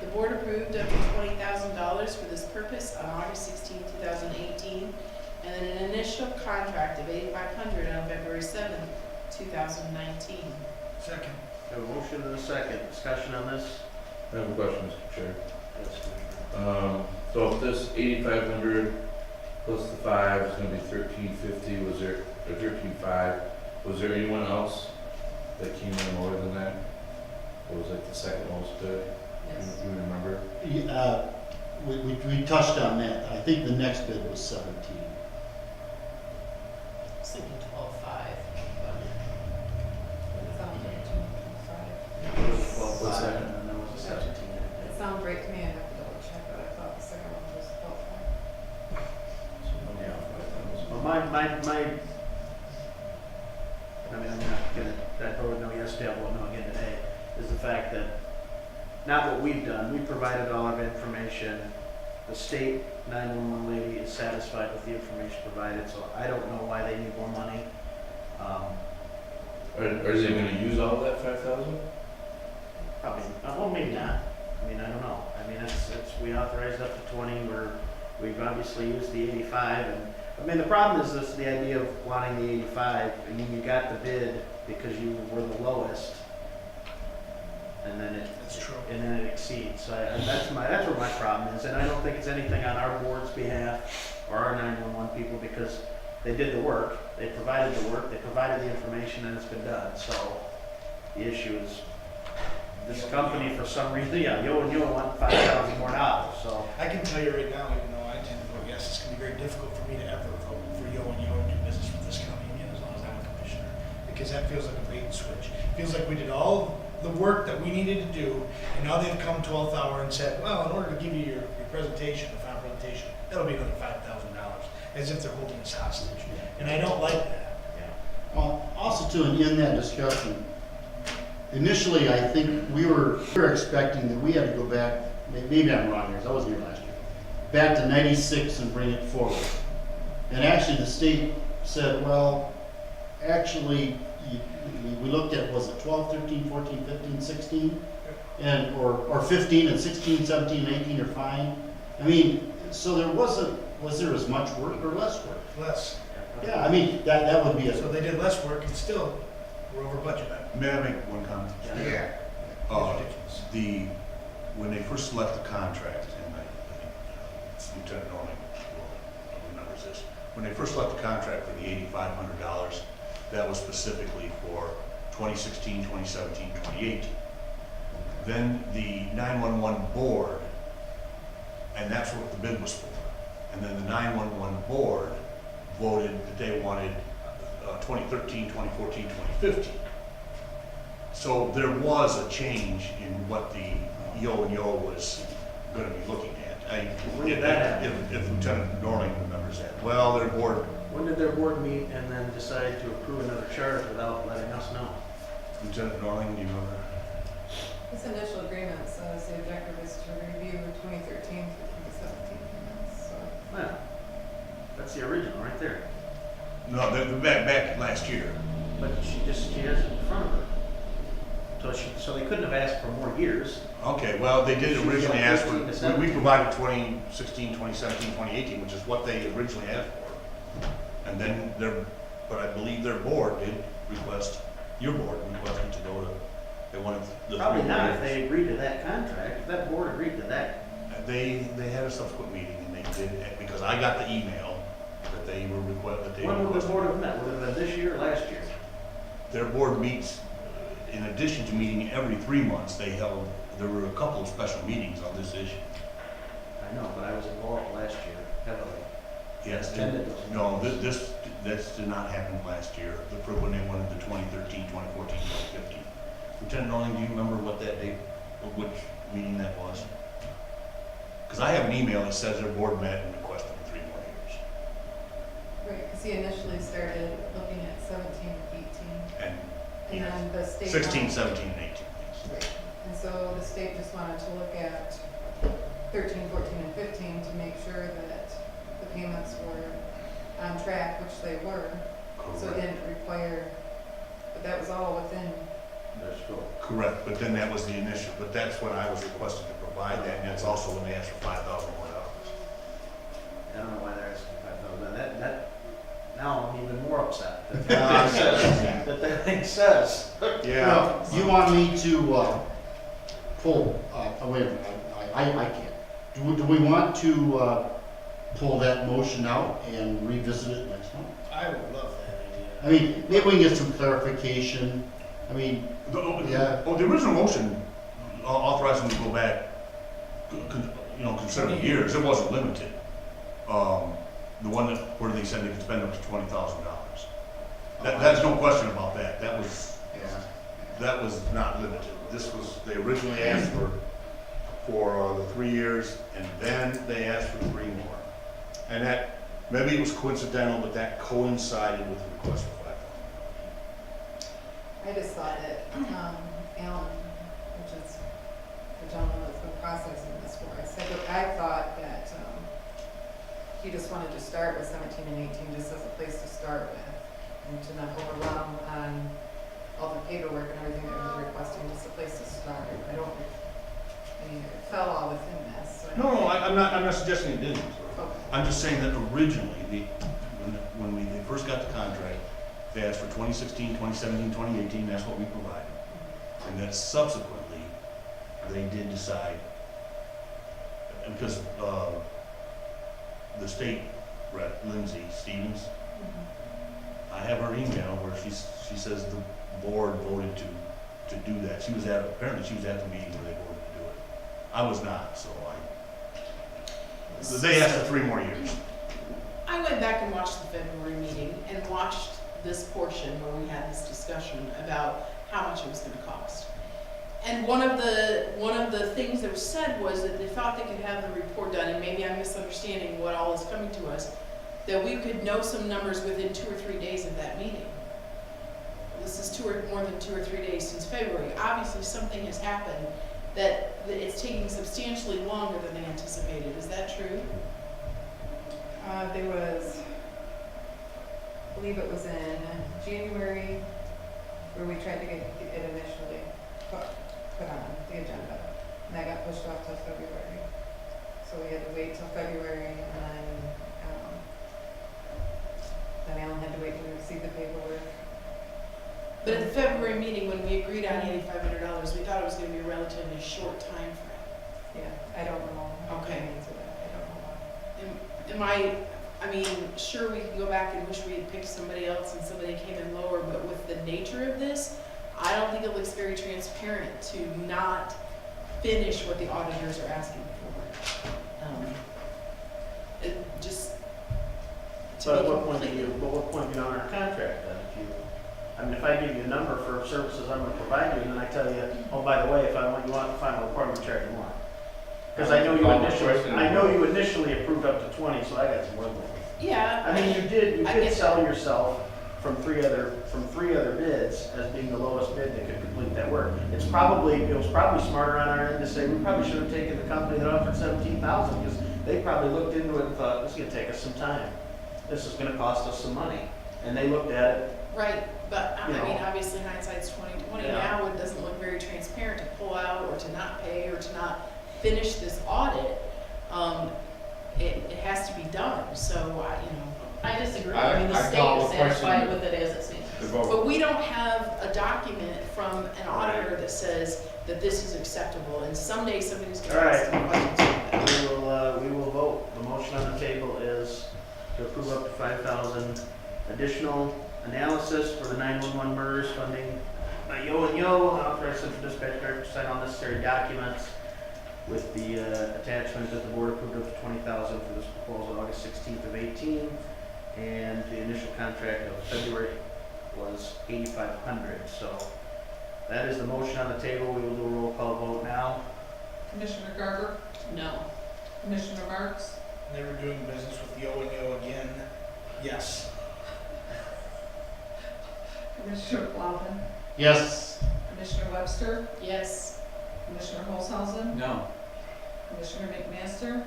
The board approved up to $20,000 for this purpose on August 16, 2018, and then an initial contract of $8,500 on February 7, 2019. Second. Have a motion and a second, discussion on this. I have a question, Mr. Chair. Yes, Commissioner. So if this 8,500 plus the 5 is gonna be 1,350, was there, or 13,500, was there anyone else that came in more than that? What was like the second most bid? Yes. You remember? We touched on that. I think the next bid was 17. I was thinking 12.5. It was 12,500 and there was a 17. It sounds right to me, I'd have to double check, but I thought the second one was 12. Well, my, I mean, I'm not gonna, I voted no yesterday, I vote no again today, is the fact that, not what we've done, we provided all of information. The state 911 lady is satisfied with the information provided, so I don't know why they need more money. Are they gonna use all of that 5,000? Probably, well, maybe not. I mean, I don't know. I mean, we authorized up to 20, we've obviously used the 85, and, I mean, the problem is this, the idea of wanting the 85, I mean, you got the bid because you were the lowest, and then That's true. and then it exceeds. So that's where my problem is, and I don't think it's anything on our board's behalf or our 911 people, because they did the work, they provided the work, they provided the information, and it's been done. So the issue is this company, for some reason, Yo and Yo want $5,000 more dollars. So I can tell you right now, even though I tend to vote yes, it's gonna be very difficult for me to ever vote for Yo and Yo and do business with this company again as long as I'm a commissioner. Because that feels like a bait and switch. Feels like we did all the work that we needed to do, and now they've come 12th hour and said, well, in order to give you your presentation, the final presentation, that'll be another $5,000, as if they're holding us hostage. And I don't like that. Also too, in that discussion, initially, I think we were expecting that we had to go back, maybe I'm wrong here, 'cause I wasn't here last year, back to 96 and bring it forward. And actually, the state said, well, actually, we looked at, was it 12, 13, 14, 15, 16? And, or 15 and 16, 17, 18 are fine. I mean, so there was there as much work or less work? Less. Yeah, I mean, that would be So they did less work and still we're over budget. May I make one comment? Yeah. Uh, It's ridiculous. When they first left the contract, and I think Lieutenant Norman remembers this, when they first left the contract for the $8,500, that was specifically for 2016, 2017, 2018. Then the 911 board, and that's what the bid was for, and then the 911 board voted that they wanted 2013, 2014, 2015. So there was a change in what the Yo and Yo was going to be looking at. When did that happen? If Lieutenant Norling remembers that. Well, their board, when did their board meet and then decide to approve another charge without letting us know? Lieutenant Norling, do you remember? This initial agreement says the objective is to review 2013 through 2017 payments, so. Well, that's the original right there. No, back last year. But she has it in front of her. So they couldn't have asked for more years. Okay, well, they did She's originally got ask 13 to for, 17. we provided 2016, 2017, 2018, which is what they originally asked for. And then but I believe their board did request, your board requested to go to, they wanted the. Probably 3 not if years. they agreed to that contract, if that board agreed to that. They had a subsequent meeting and they did, because I got the email that they were that they When would the requested. board have met? Would it have been this year or last year? Their board meets, in addition to meeting every 3 months, there were a couple of special meetings on this issue. I know, but I was involved last year heavily. Yes, Attended those no, meetings. this did not happen last year, when they went into 2013, 2014, 2015. Lieutenant Norling, do you remember what that date, which meeting that was? Because I have an email that says their board met and requested 3 more years. Right, because he initially started looking at 17 and 18, And and then the state. 16, wanted- 17, and 18. Yes. Right, and so the state just wanted to look at 13, 14, and 15 to make sure that the payments were on track, which they were. So it Correct. didn't require, but that was all within, Their scope. Correct, but then that was the initial, but that's when I was requested to provide that, and that's also when they asked for $5,000 more. I don't know why they're asking 5,000. Now I'm even more upset that thing says. Yeah. Now, you want me to pull, wait a minute, I can't. Do we want to pull that motion out and revisit it next month? I would love that idea. I mean, maybe we can get some clarification. I mean, Yeah. Oh, the original motion authorizing them to go back, consider years, it wasn't limited. The one where they said they could spend up to $20,000. That's no question about that. That was not limited. They originally asked for the 3 years, and then they asked for 3 more. And that, maybe it was coincidental, but that coincided with the request for $5,000. I just thought that, Alan, which is the gentleman that's been processing this for us, I thought that, he just wanted to start with 17 and 18 just as a place to start with, and to not overwhelm on all the paperwork and everything that he was requesting, just a place to start. I mean, it fell all within this, so. No, I'm not suggesting it didn't. Okay. I'm just saying that originally, when they first got the contract, they asked for 2016, 2017, 2018, that's what we provided. And then subsequently, they did decide, because the state rep, Lindsay Stevens, I have her email where she says the board voted to do that. Apparently she was at the meeting where they voted to do it. I was not, so they asked for 3 more years. I went back and watched the February meeting and watched this portion where we had this discussion about how much it was gonna cost. And one of the things that was said was that they thought they could have the report done, and maybe I'm misunderstanding what all is coming to us, that we could know some numbers within 2 or 3 days of that meeting. This is more than 2 or 3 days since February. Obviously, something has happened that it's taking substantially longer than they anticipated. Is that true? There was, I believe it was in January, where we tried to get it initially put on the agenda, and that got pushed off till February. So we had to wait till February, and then Alan had to wait to receive the paperwork. But at the February meeting, when we agreed on $8,500, we thought it was gonna be a relatively short time frame. Yeah, I don't know. Okay. the answer to that. I don't know why. I mean, sure, we can go back and wish we had picked somebody else and somebody came in lower, but with the nature of this, I don't think it looks very transparent to not finish what the auditors are asking for. It just, to But be at what point completely. do you honor a contract then? If I give you a number for services I'm gonna provide you, and then I tell you, oh, by the way, if you want the final report, I'm gonna charge you more. Because I know you initially approved up to 20, so I got some wiggle room. Yeah. I mean, you did I get sell that. yourself from three other bids as being the lowest bid that could complete that work. It was probably smarter on our end to say, we probably should have taken the company that offered 17,000, because they probably looked into it and thought, this is gonna take us some time. This is gonna cost us some money. And they looked at it. Right, but I You mean, know. obviously hindsight's 20/20. Yeah. Now it doesn't look very transparent to pull out or to not pay or to not finish this audit. It has to be done, so I disagree. I- I mean, the I state call is the question- satisfied with it as it stands. The vote. But we don't have a document from an auditor that says that this is acceptable, and someday somebody's gonna All ask some questions about that. We will vote. The motion on the table is to approve up to 5,000 additional analysis for the 911 MERS funding by Yo and Yo, authorize central dispatch director to sign all necessary documents with the attachment that the board approved up to 20,000 for this proposal August 16th of 18, and the initial contract of February was 8,500. So that is the motion on the table. We will do a roll call vote now. Commissioner Garber, No. Commissioner Marks, They were doing business with Yo and Yo again. Yes. Commissioner Plowman, Yes. Commissioner Webster, Yes, Commissioner Holzhausen, No. Commissioner McMaster,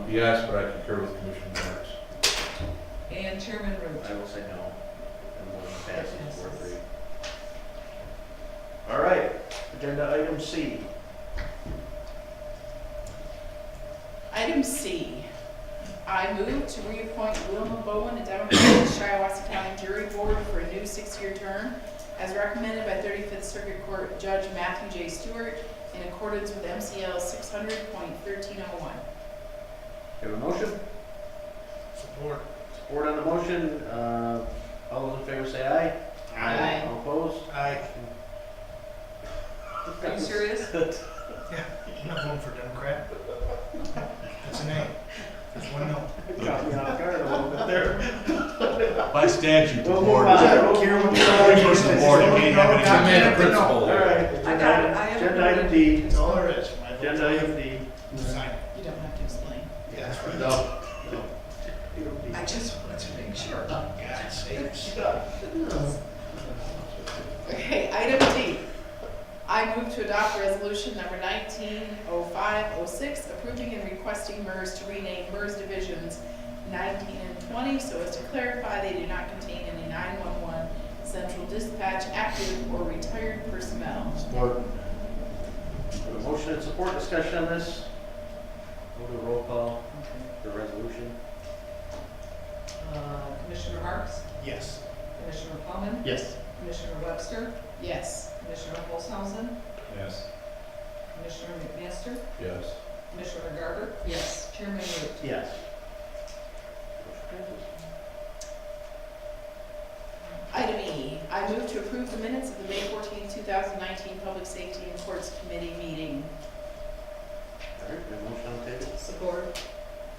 Yes, but I concur with Commissioner Marks. and Chairman Root. I will say no. And motion passes 4-3. All right, agenda item C. item C. I move to reappoint Wilma Bowen, a Democrat, to the Shiawassee County Jury Board for a new 6-year term, as recommended by 35th Circuit Court Judge Matthew J. Stewart, in accordance with MCL 600.1301. You have a motion? Support. Support on the motion. All those in favor say aye. Aye. All opposed? Aye. Are you serious? Yeah, I'm not voting for Democrat. That's a nay. That's one no. Caught me off guard a little bit there. By statute, the We'll board, move on. three person board, you can't have any. I made a principle. All right. I got it. I have Agenda it. item D. That's all there is. My vote. Agenda item D. Sign it. You don't have to explain. Yeah, that's right. No. I just wanted to make sure. God sakes. Okay, item D. I move to adopt resolution number 190506, approving and requesting MERS to rename MERS divisions 19 and 20 so as to clarify they do not contain any 911 central dispatch active or retired personnel. Support. A motion and support discussion on this. We'll do a roll call for resolution. Commissioner Marks, Yes. Commissioner Plowman, Yes. Commissioner Webster, Yes. Commissioner Holzhausen, Yes. Commissioner McMaster, Yes. Commissioner Garber, Yes. Chairman Root. Yes. Item E. I move to approve the minutes of the May 14, 2019 Public Safety and Courts Committee meeting. All right, we have a motion on the table. Support.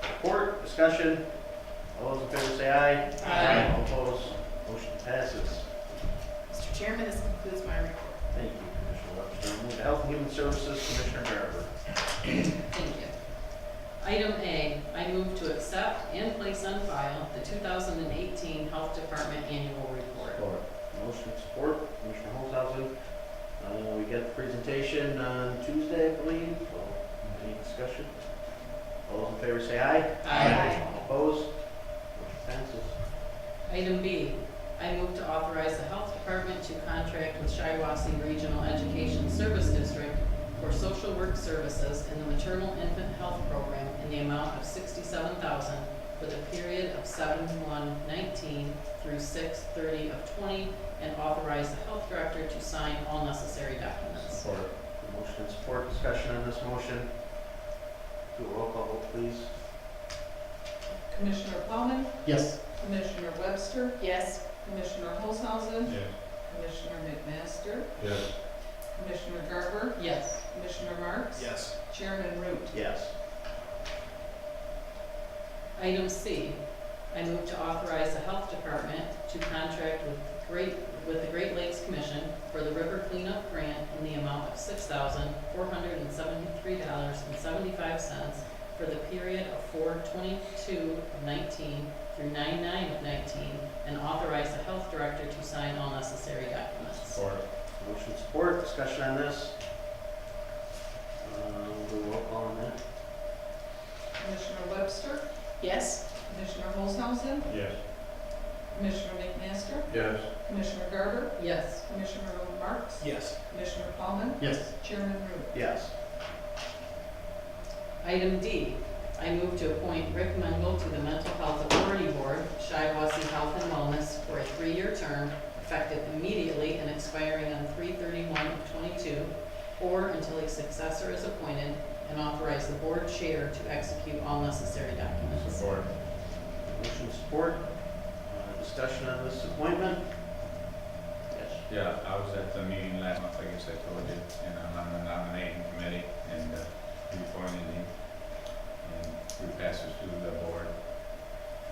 Support, discussion. All those in favor say aye. Aye. All opposed, motion passes. Mr. Chairman, this concludes my report. Thank you, Commissioner Webster. Move to Health and Human Services, Commissioner Garber. Thank you. Item A, I move to accept and place on file the 2018 Health Department Annual Report. Support. Motion support, Commissioner Holzhausen. We got the presentation on Tuesday, I believe. So, any discussion? All those in favor say aye. Aye. All opposed, motion passes. Item B, I move to authorize the Health Department to contract with Shiawassee Regional Education Service District for social work services in the maternal infant health program in the amount of $67,000 for the period of 7/1/19 through 6/30/20, and authorize the health director to sign all necessary documents. Support. Motion and support, discussion on this motion. Do a roll call vote, please. Commissioner Plowman, Yes. Commissioner Webster, Yes. Commissioner Holzhausen, Yes. Commissioner McMaster, Yes. Commissioner Garber, Yes. Commissioner Marks, Yes. Chairman Root. Yes. Item C, I move to authorize the Health Department to contract with the Great Lakes Commission for the river cleanup grant in the amount of $6,473.75 for the period of 4/22/19 through 9/9/19, and authorize the health director to sign all necessary documents. Support. Motion support, discussion on this. We'll do a roll call on that. Commissioner Webster, Yes. Commissioner Olshausen, Yes. Commissioner McMaster, Yes. Commissioner Garber, Yes. Commissioner Marks, Yes. Commissioner Paulman, Yes. Chairman Root. Yes. Item D, I move to appoint Rick Mengel to the Mental Health Authority Board, Shiawassee Health and Wellness, for a 3-year term, effective immediately and expiring on 3/31/22, or until a successor is appointed, and authorize the board chair to execute all necessary documents. Support. Motion support. Discussion on this appointment? Yes. Yeah, I was at the meeting last month, I guess I told you, and I'm on the nominating committee, and we appointed him, and we passed it through the board,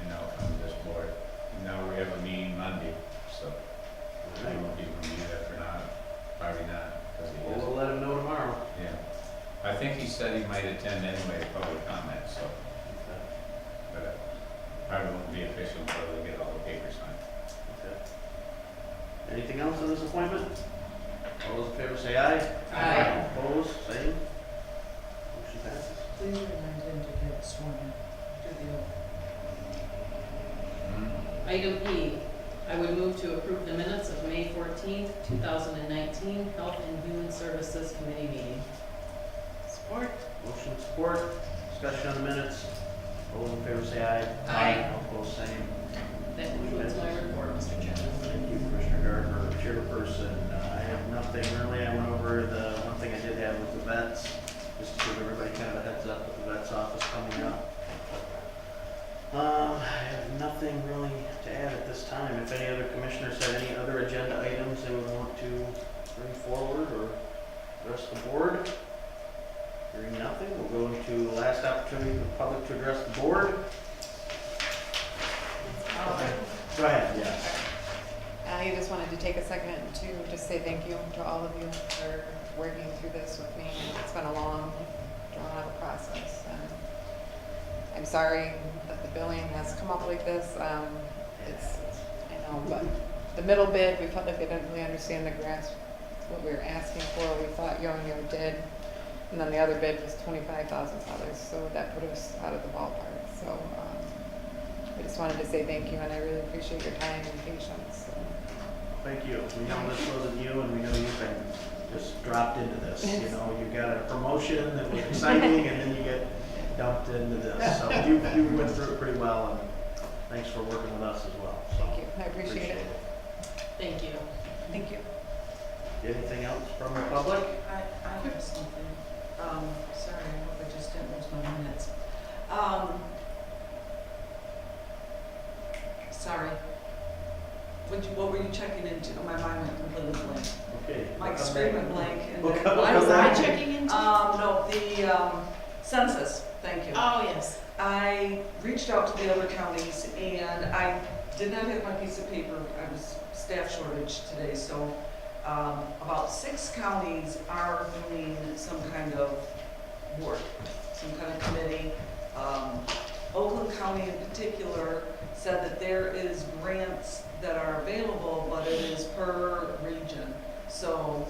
and now it comes to this board. And now we have a meeting Monday, so I don't know if he's gonna be there or not, probably not, because he Well, is. we'll let him know tomorrow. Yeah, I think he said he might attend anyway, public comment, so, but probably won't be official until they get all the papers signed. Okay. Anything else on this appointment? All those in favor say aye. Aye. Opposed, same. Motion passes. Please remind him to get sworn in, do the oath. Item E, I would move to approve the minutes of May 14th, 2019 Health and Human Services Committee meeting. Support. Motion support. Discussion on the minutes. All those in favor say aye. Aye. All opposed, same. That concludes my report, Mr. Chairman. Thank you, Commissioner Gardner, chairperson. I have nothing really. I went over the one thing I did have was the vets, just to give everybody kind of a heads up with the vets office coming up. I have nothing really to add at this time. If any other commissioners have any other agenda items they would want to bring forward or address the board, hearing nothing, we'll go into the last opportunity for the public to address the board. Go ahead, yes. I just wanted to take a second to just say thank you to all of you for working through this with me. It's been a long, drawn-out process. I'm sorry that the billing has come up like this. It's, I know, but the middle bid, we felt like they didn't really understand the grasp, what we were asking for. We thought Yo-Yo did. And then the other bid was $25,000, so that put us out of the ballpark. So I just wanted to say thank you, and I really appreciate your time and patience. So. Thank you. We know this wasn't you, and we know you've been just dropped into this. You know, you got a promotion that was exciting, and then you get dumped into this. So you went through it pretty well, and thanks for working with us as well. So Thank you. I appreciate it. Thank you. Thank you. Anything else from the public? I have something. Sorry, I hope I just didn't lose my minutes. Sorry. What were you checking into? My mind went completely blank. Okay. My screen went blank. And then- Why was I checking into? No, the census, thank you. Oh, yes. I reached out to the other counties and I did not have my piece of paper. I was staff shortage today, so about 6 counties are doing some kind of work, some kind of committee. Oakland County in particular said that there is grants that are available, but it is per region. So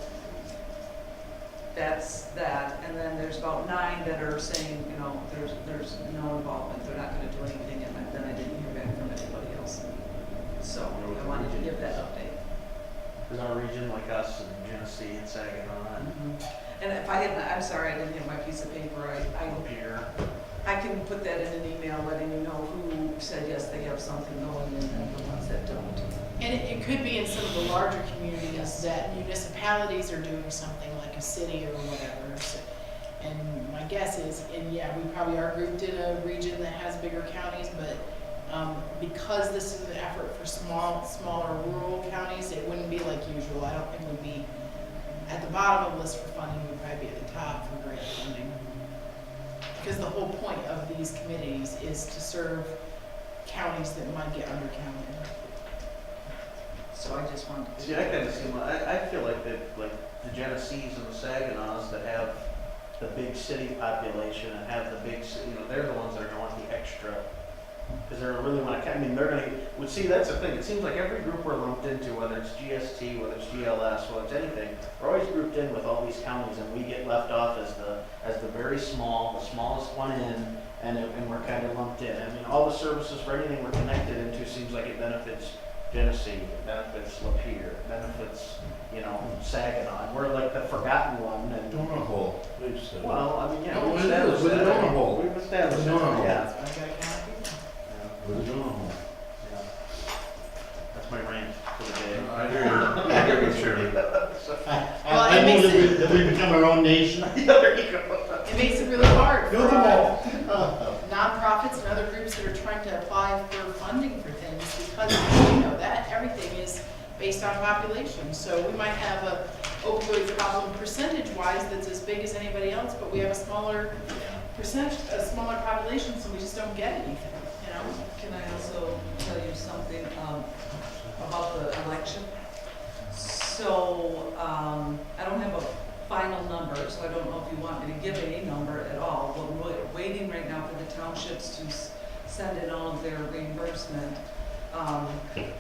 that's that. And then there's about 9 that are saying, you know, there's no involvement. They're not going to do anything. And then I didn't hear back from anybody else. So I wanted to give that update. In our region, like us and Genesee and Saginaw and And if I hadn't, I'm sorry, I didn't have my piece of paper. Pierre. I can put that in an email letting you know who said yes, they have something going and then the ones that don't. And it could be in some of the larger communities that municipalities are doing something like a city or whatever. So- And my guess is, and yeah, we probably are grouped in a region that has bigger counties, but because this is an effort for smaller rural counties, it wouldn't be like usual. I don't think it would be at the bottom of the list for funding, we'd probably be at the top for grant funding. Because the whole point of these committees is to serve counties that might get undercounted. So I just wanted to. See, I kind of seem like, I feel like that, like the Genesees and the Saginaws that have the big city population and have the big, you know, they're the ones that are gonna want the extra. Because they're really want to, I mean, they're gonna, well, see, that's the thing, it seems like every group we're lumped into, whether it's GST, whether it's GLS, whether it's anything, we're always grouped in with all these counties and we get left off as the very small, the smallest one in, and we're kind of lumped in. I mean, all the services for anything we're connected into seems like it benefits Genesee, it benefits Lapeer, it benefits, you know, Saginaw, and we're like the forgotten one, and, Donut hole, they just said. well, I mean, yeah, Oh, we've it is, established with a that. donut hole. We've established With a donut that, hole. yeah. I got a canopy. Yeah, With a donut hole. yeah. That's my rant for the day. I hear you, I hear you, Shirley. Well, I it know makes that we become our own nation. There you go. It makes it really hard Build for them all. nonprofits and other groups that are trying to apply for funding for things, because you know that everything is based on population. So we might have a opioid problem percentage-wise that's as big as anybody else, but we have a smaller percentage, a smaller population, so we just don't get anything, you know? Can I also tell you something about the election? So, I don't have a final number, so I don't know if you want me to give a number at all, but we're waiting right now for the townships to send in all of their reimbursement.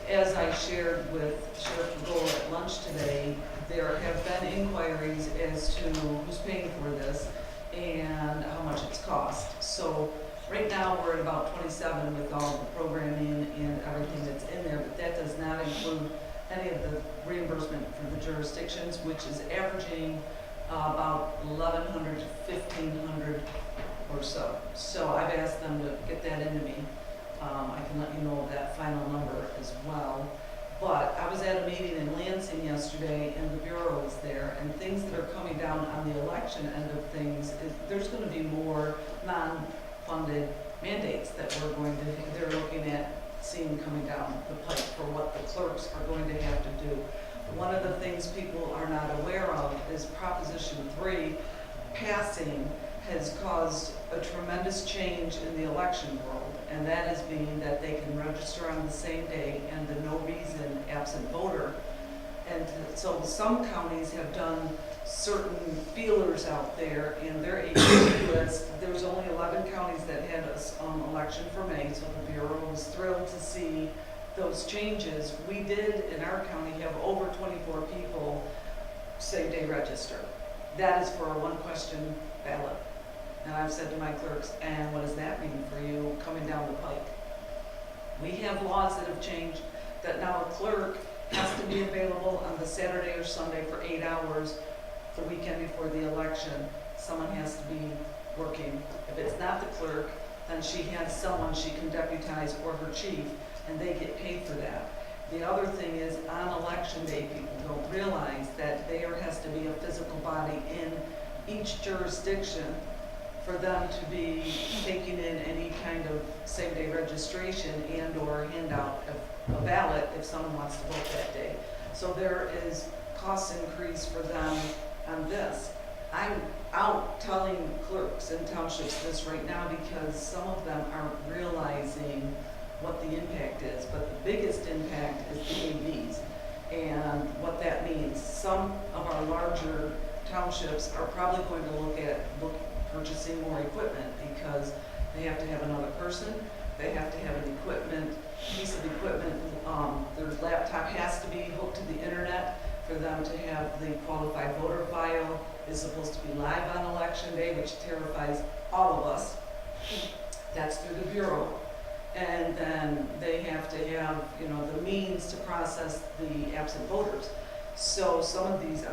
As I shared with Sheriff Pagola at lunch today, there have been inquiries as to who's paying for this and how much it's cost. So right now, we're at about 27 with all the programming and everything that's in there, but that does not include any of the reimbursement for the jurisdictions, which is averaging about 1,100 to 1,500 or so. So I've asked them to get that into me. I can let you know that final number as well. But I was at a meeting in Lansing yesterday, and the Bureau was there, and things that are coming down on the election end of things, is there's going to be more non-funded mandates that they're looking at seeing coming down the pipe for what the clerks are going to have to do. One of the things people are not aware of is Proposition 3 passing has caused a tremendous change in the election world, and that is being that they can register on the same day and the no reason absent voter. And so some counties have done certain feelers out there in their APC list. There's only 11 counties that had an election for May, so the Bureau was thrilled to see those changes. We did, in our county, have over 24 people same-day register. That is for a one-question ballot. And I've said to my clerks, and what does that mean for you coming down the pike? We have laws that have changed that now a clerk has to be available on the Saturday or Sunday for 8 hours the weekend before the election. Someone has to be working. If it's not the clerk, then she has someone she can deputize or her chief, and they get paid for that. The other thing is, on election day, people don't realize that there has to be a physical body in each jurisdiction for them to be taking in any kind of same-day registration and or handout of a ballot if someone wants to vote that day. So there is cost increase for them on this. I'm out telling clerks and townships this right now because some of them aren't realizing what the impact is, but the biggest impact is the AVs and what that means. Some of our larger townships are probably going to look at purchasing more equipment because they have to have another person, they have to have an piece of equipment, their laptop has to be hooked to the internet for them to have the qualified voter file. Is supposed to be live on election day, which terrifies all of us. That's through the Bureau. And then they have to have, the means to process the absent voters. So some of these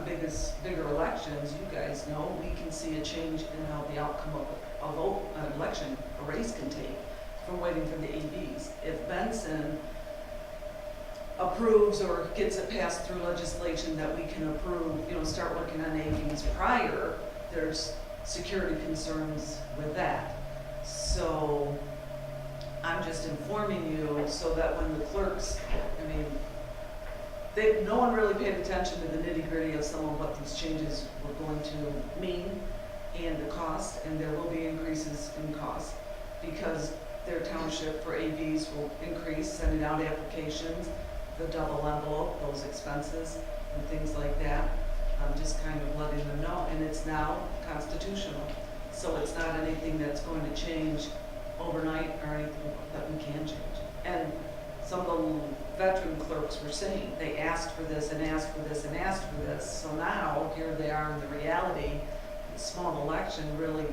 bigger elections, you guys know, we can see a change in how the outcome of an election, a race can take from waiting for the AVs. If Benson approves or gets it passed through legislation that we can approve, start working on AVs prior, there's security concerns with that. So I'm just informing you so that when the clerks, no one really paid attention to the nitty-gritty of some of what these changes were going to mean and the cost, and there will be increases in cost because their township for AVs will increase, sending out applications, the double envelope, those expenses and things like that. I'm just kind of letting them know, and it's now constitutional. So it's not anything that's going to change overnight or anything that we can change. And some of the veteran clerks were saying they asked for this and asked for this and asked for this. So now here they are in the reality. The small election really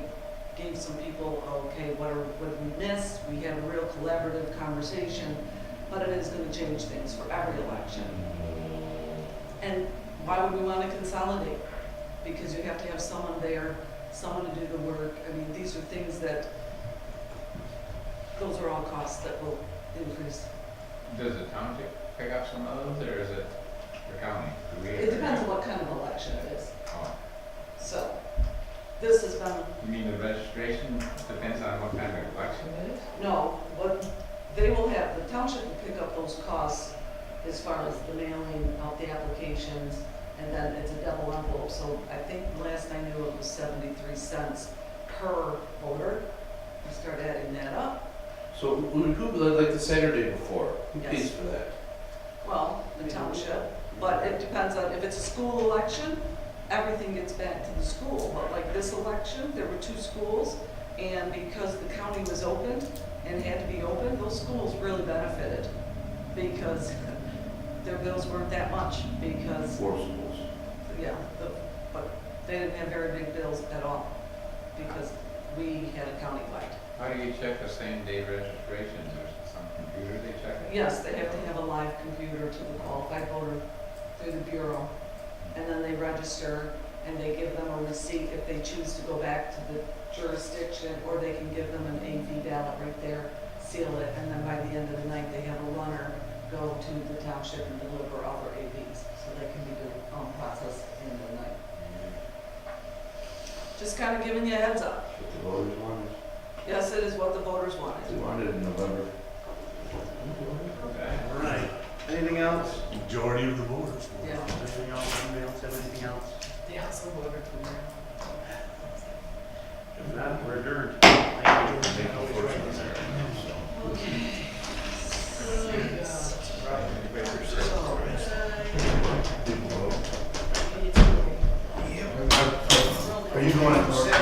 gave some people, okay, what did we miss? We had a real collaborative conversation, but it is gonna change things for every election. And why would we wanna consolidate? Because you have to have someone there, someone to do the work. I mean, these are things that, those are all costs that will increase. Does the township pick up some of those, or is it the county? Do we It depends on what kind of election it is. Oh, So, this has been, you mean the registration depends on what kind of election it is? no, what they will have, the township will pick up those costs as far as the mailing out the applications, and then it's a double envelope. So I think last I knew it was 73 cents per voter. You start adding that up. So who, like the Saturday before, who Yes. pays for that? Well, the township, but it depends on, if it's a school election, everything gets back to the school. But like this election, there were 2 schools, and because the county was opened and had to be open, those schools really benefited because their bills weren't that much because, 4 schools. yeah, but they didn't have very big bills at all because we had a countywide. How do you check the same day registrations? There's some computer they check it? Yes, they have to have a live computer to the qualified voter through the bureau. And then they register and they give them a receipt if they choose to go back to the jurisdiction, or they can give them an AV ballot right there, seal it, and then by the end of the night, they have a runner go to the township and deliver all their AVs, so they can be processed at the end of the night. Just kind of giving you a heads up. What the voters wanted. Yes, it is what the voters They wanted. wanted it in November. Okay. All right. Anything else? Majority of the voters. Yeah. Anything else? Anybody else have anything else? They also voted for me. If not, we're adjourned. Thank you. Are you going to?